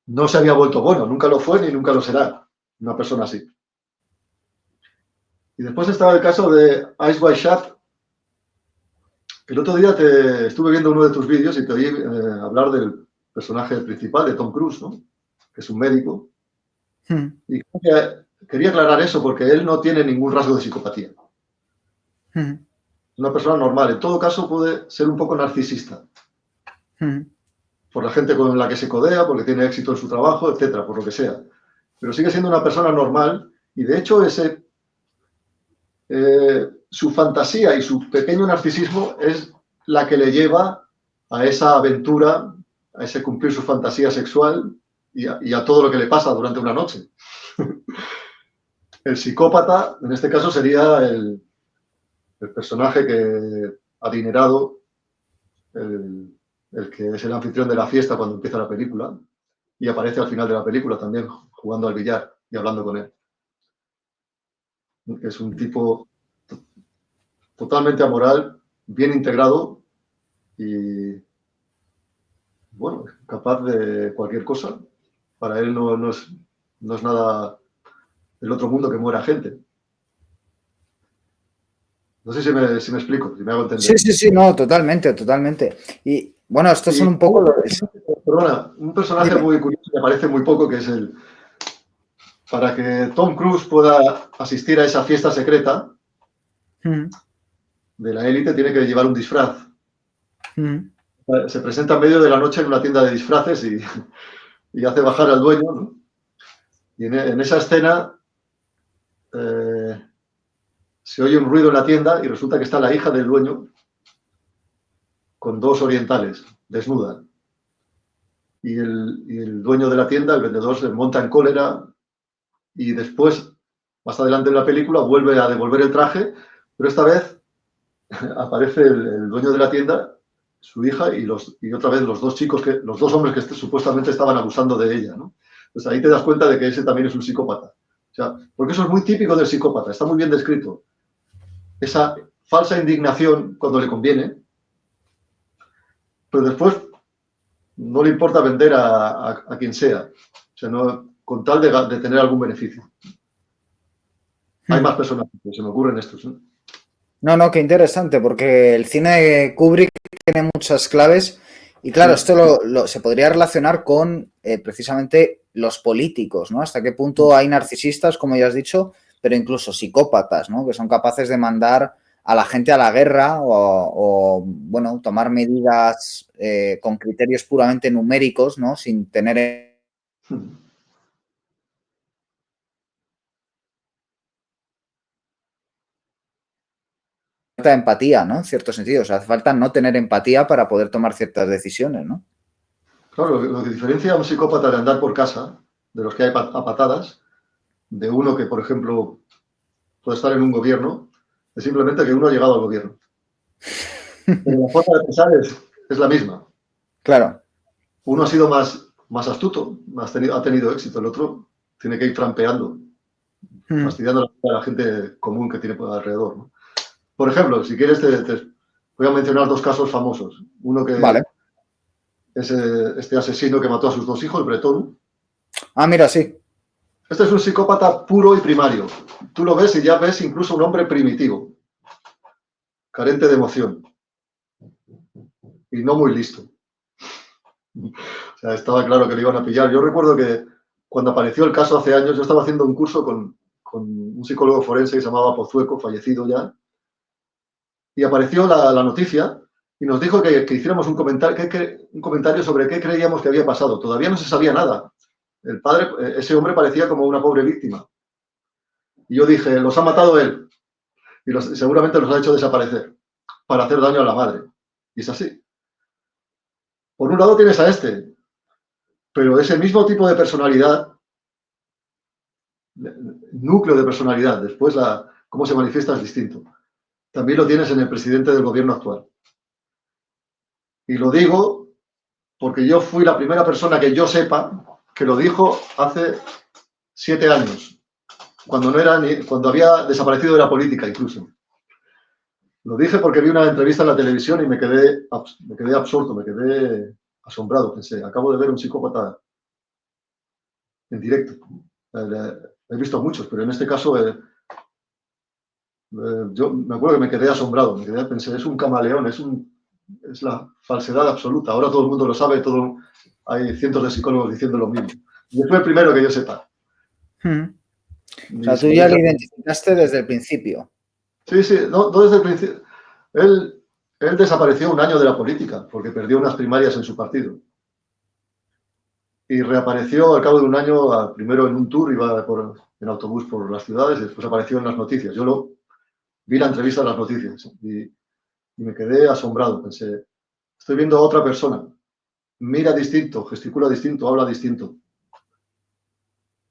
S2: no se había vuelto bueno, nunca lo fue ni nunca lo será una persona así. Y después estaba el caso de Eyes Wide Shut. El otro día estuve viendo uno de tus vídeos y te oí hablar del personaje principal, de Tom Cruise, ¿no? Que es un médico. Y quería aclarar eso porque él no tiene ningún rasgo de psicopatía. Es una persona normal. En todo caso puede ser un poco narcisista. Por la gente con la que se codea, porque tiene éxito en su trabajo, etcétera, por lo que sea. Pero sigue siendo una persona normal y de hecho su fantasía y su pequeño narcisismo es la que le lleva a esa aventura, a ese cumplir su fantasía sexual y a todo lo que le pasa durante una noche. El psicópata, en este caso, sería el personaje adinerado, el que es el anfitrión de la fiesta cuando empieza la película y aparece al final de la película también jugando al billar y hablando con él. Es un tipo totalmente amoral, bien integrado y, bueno, capaz de cualquier cosa. Para él no es nada del otro mundo que muera gente. No sé si me explico, si me hago entender.
S1: Sí, no, totalmente. Y bueno, estos son un poco los...
S2: Perdona, un personaje muy curioso que aparece muy poco, que es para que Tom Cruise pueda asistir a esa fiesta secreta de la élite, tiene que llevar un disfraz. Se presenta en medio de la noche en una tienda de disfraces y hace bajar al dueño, ¿no? Y en esa escena se oye un ruido en la tienda y resulta que está la hija del dueño con dos orientales, desnuda. Y el dueño de la tienda, el vendedor, se monta en cólera y después, más adelante en la película, vuelve a devolver el traje, pero esta vez aparece el dueño de la tienda, su hija y otra vez los dos chicos, los dos hombres que supuestamente estaban abusando de ella, ¿no? Pues ahí te das cuenta de que ese también es un psicópata. O sea, porque eso es muy típico del psicópata, está muy bien descrito. Esa falsa indignación cuando le conviene, pero después no le importa vender a quien sea, o sea, no, con tal de tener algún beneficio. Hay más personajes, se me ocurren estos, ¿no?
S1: No, qué interesante, porque el cine de Kubrick tiene muchas claves y claro,
S2: Sí.
S1: esto se podría relacionar con precisamente los políticos, ¿no? Hasta qué punto hay narcisistas, como ya has dicho, pero incluso psicópatas, ¿no? Que son capaces de mandar a la gente a la guerra o bueno, tomar medidas con criterios puramente numéricos, ¿no? Sin tener falta empatía, ¿no? En cierto sentido. O sea, hace falta no tener empatía para poder tomar ciertas decisiones, ¿no?
S2: Claro, lo que diferencia a un psicópata de andar por casa, de los que hay a patadas, de uno que, por ejemplo, puede estar en un gobierno, es simplemente que uno ha llegado al gobierno. Pero la forma de pensar es la misma.
S1: Claro.
S2: Uno ha sido más astuto, ha tenido éxito, el otro tiene que ir trampeando, fastidiando a la gente común que tiene por alrededor, ¿no? Por ejemplo, si quieres, voy a mencionar dos casos famosos. Uno que
S1: Vale.
S2: es este asesino que mató a sus dos hijos, Bretón.
S1: Ah, mira, sí.
S2: Este es un psicópata puro y primario. Tú lo ves y ya ves incluso un hombre primitivo, carente de emoción y no muy listo. O sea, estaba claro que le iban a pillar. Yo recuerdo que cuando apareció el caso hace años, yo estaba haciendo un curso con un psicólogo forense que se llamaba Pozueco, fallecido ya, y apareció la noticia y nos dijo que hiciéramos un comentario sobre qué creíamos que había pasado. Todavía no se sabía nada. El padre, ese hombre parecía como una pobre víctima. Y yo dije, los ha matado él y seguramente los ha hecho desaparecer para hacer daño a la madre. Y es así. Por un lado tienes a este, pero ese mismo tipo de personalidad, núcleo de personalidad, después cómo se manifiesta es distinto. También lo tienes en el presidente del gobierno actual. Y lo digo porque yo fui la primera persona que yo sepa que lo dijo hace 7 años, cuando había desaparecido de la política incluso. Lo dije porque vi una entrevista en la televisión y me quedé absorto, me quedé asombrado. Pensé, acabo de ver un psicópata en directo. He visto muchos, pero en este caso yo me acuerdo que me quedé asombrado. Pensé, es un camaleón, es la falsedad absoluta. Ahora todo el mundo lo sabe, hay cientos de psicólogos diciendo lo mismo. Y fue el primero que yo sepa.
S1: O sea, tú ya lo identificaste desde el principio.
S2: Sí, no desde el principio. Él desapareció un año de la política porque perdió unas primarias en su partido. Y reapareció al cabo de un año, primero en un tour, iba en autobús por las ciudades y después apareció en las noticias. Yo vi la entrevista en las noticias y me quedé asombrado. Pensé, estoy viendo a otra persona. Mira distinto, gesticula distinto, habla distinto.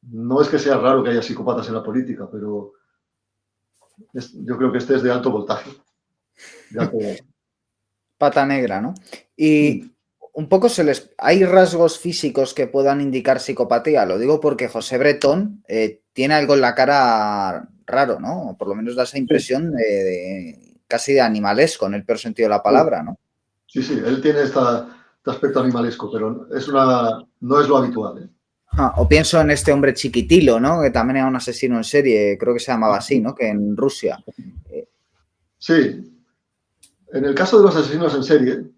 S2: No es que sea raro que haya psicópatas en la política, pero yo creo que este es de alto voltaje.
S1: Pata negra, ¿no? Y un poco hay rasgos físicos que puedan indicar psicopatía. Lo digo porque José Bretón tiene algo en la cara raro, ¿no? Por lo menos da esa impresión casi de animalesco, en el peor sentido de la palabra, ¿no?
S2: Sí, él tiene este aspecto animalesco, pero no es lo habitual, ¿eh?
S1: O pienso en este hombre Chiquitilo, ¿no? Que también era un asesino en serie, creo que se llamaba así, ¿no? Que en Rusia.
S2: Sí. En el caso de los asesinos en serie,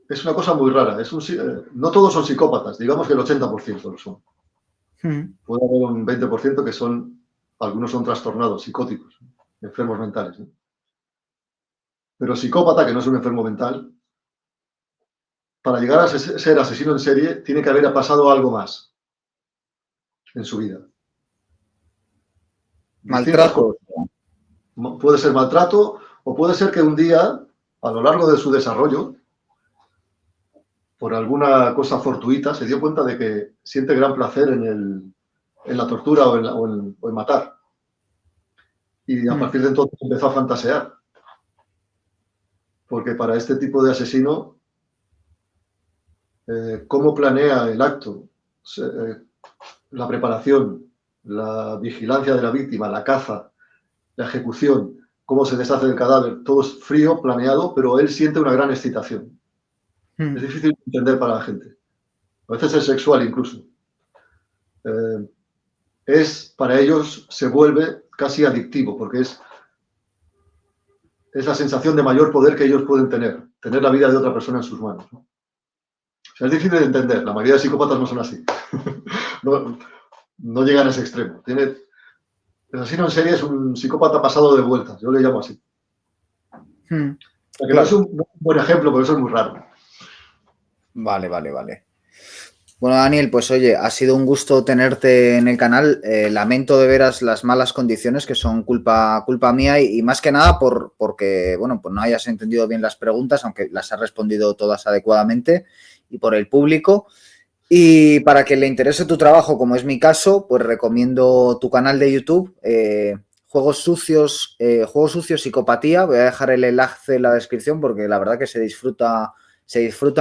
S2: es una cosa muy rara. No todos son psicópatas, digamos que el 80% lo son. Puede haber un 20% que algunos son trastornados, psicóticos, enfermos mentales, ¿no? Pero psicópata, que no es un enfermo mental, para llegar a ser asesino en serie, tiene que haber pasado algo más en su vida. Distintas
S1: Maltrato.
S2: cosas. Puede ser maltrato o puede ser que un día a lo largo de su desarrollo, por alguna cosa fortuita, se dio cuenta de que siente gran placer en la tortura o en matar. Y a partir de entonces empezó a fantasear. Porque para este tipo de asesino, cómo planea el acto, la preparación, la vigilancia de la víctima, la caza, la ejecución, cómo se deshace el cadáver, todo es frío, planeado, pero él siente una gran excitación. Es difícil de entender para la gente. A veces es sexual incluso. Para ellos se vuelve casi adictivo, porque es la sensación de mayor poder que ellos pueden tener la vida de otra persona en sus manos, ¿no? O sea, es difícil de entender, la mayoría de psicópatas no son así. No llegan a ese extremo. El asesino en serie es un psicópata pasado de vueltas, yo le llamo así. O sea, que claro. No es un buen ejemplo, pero eso es muy raro.
S1: Vale. Bueno, Daniel, pues oye, ha sido un gusto tenerte en el canal. Lamento de veras las malas condiciones, que son culpa mía y más que nada porque, bueno, pues no hayas entendido bien las preguntas, aunque las has respondido todas adecuadamente, y por el público. Y para que le interese tu trabajo, como es mi caso, pues recomiendo tu canal de YouTube, Juegos Sucios Psicopatía. Voy a dejar el enlace en la descripción porque la verdad que se disfruta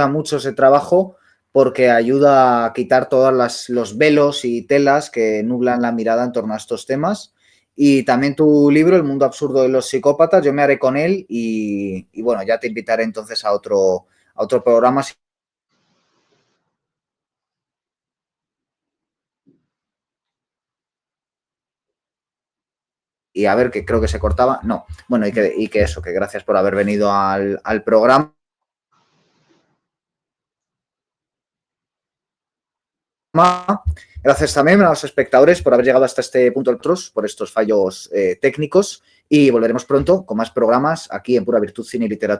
S1: mucho ese trabajo, porque ayuda a quitar todos los velos y telas que nublan la mirada en torno a estos temas. Y también tu libro, El mundo absurdo de los psicópatas, yo me haré con él y bueno, ya te invitaré entonces a otro programa. Y a ver, que creo que se cortaba. No, bueno, y que eso, que gracias por haber venido al programa. Gracias también a los espectadores por haber llegado hasta este punto del trozo, por estos fallos técnicos, y volveremos pronto con más programas aquí en Pura Virtud, Cine y Literatura.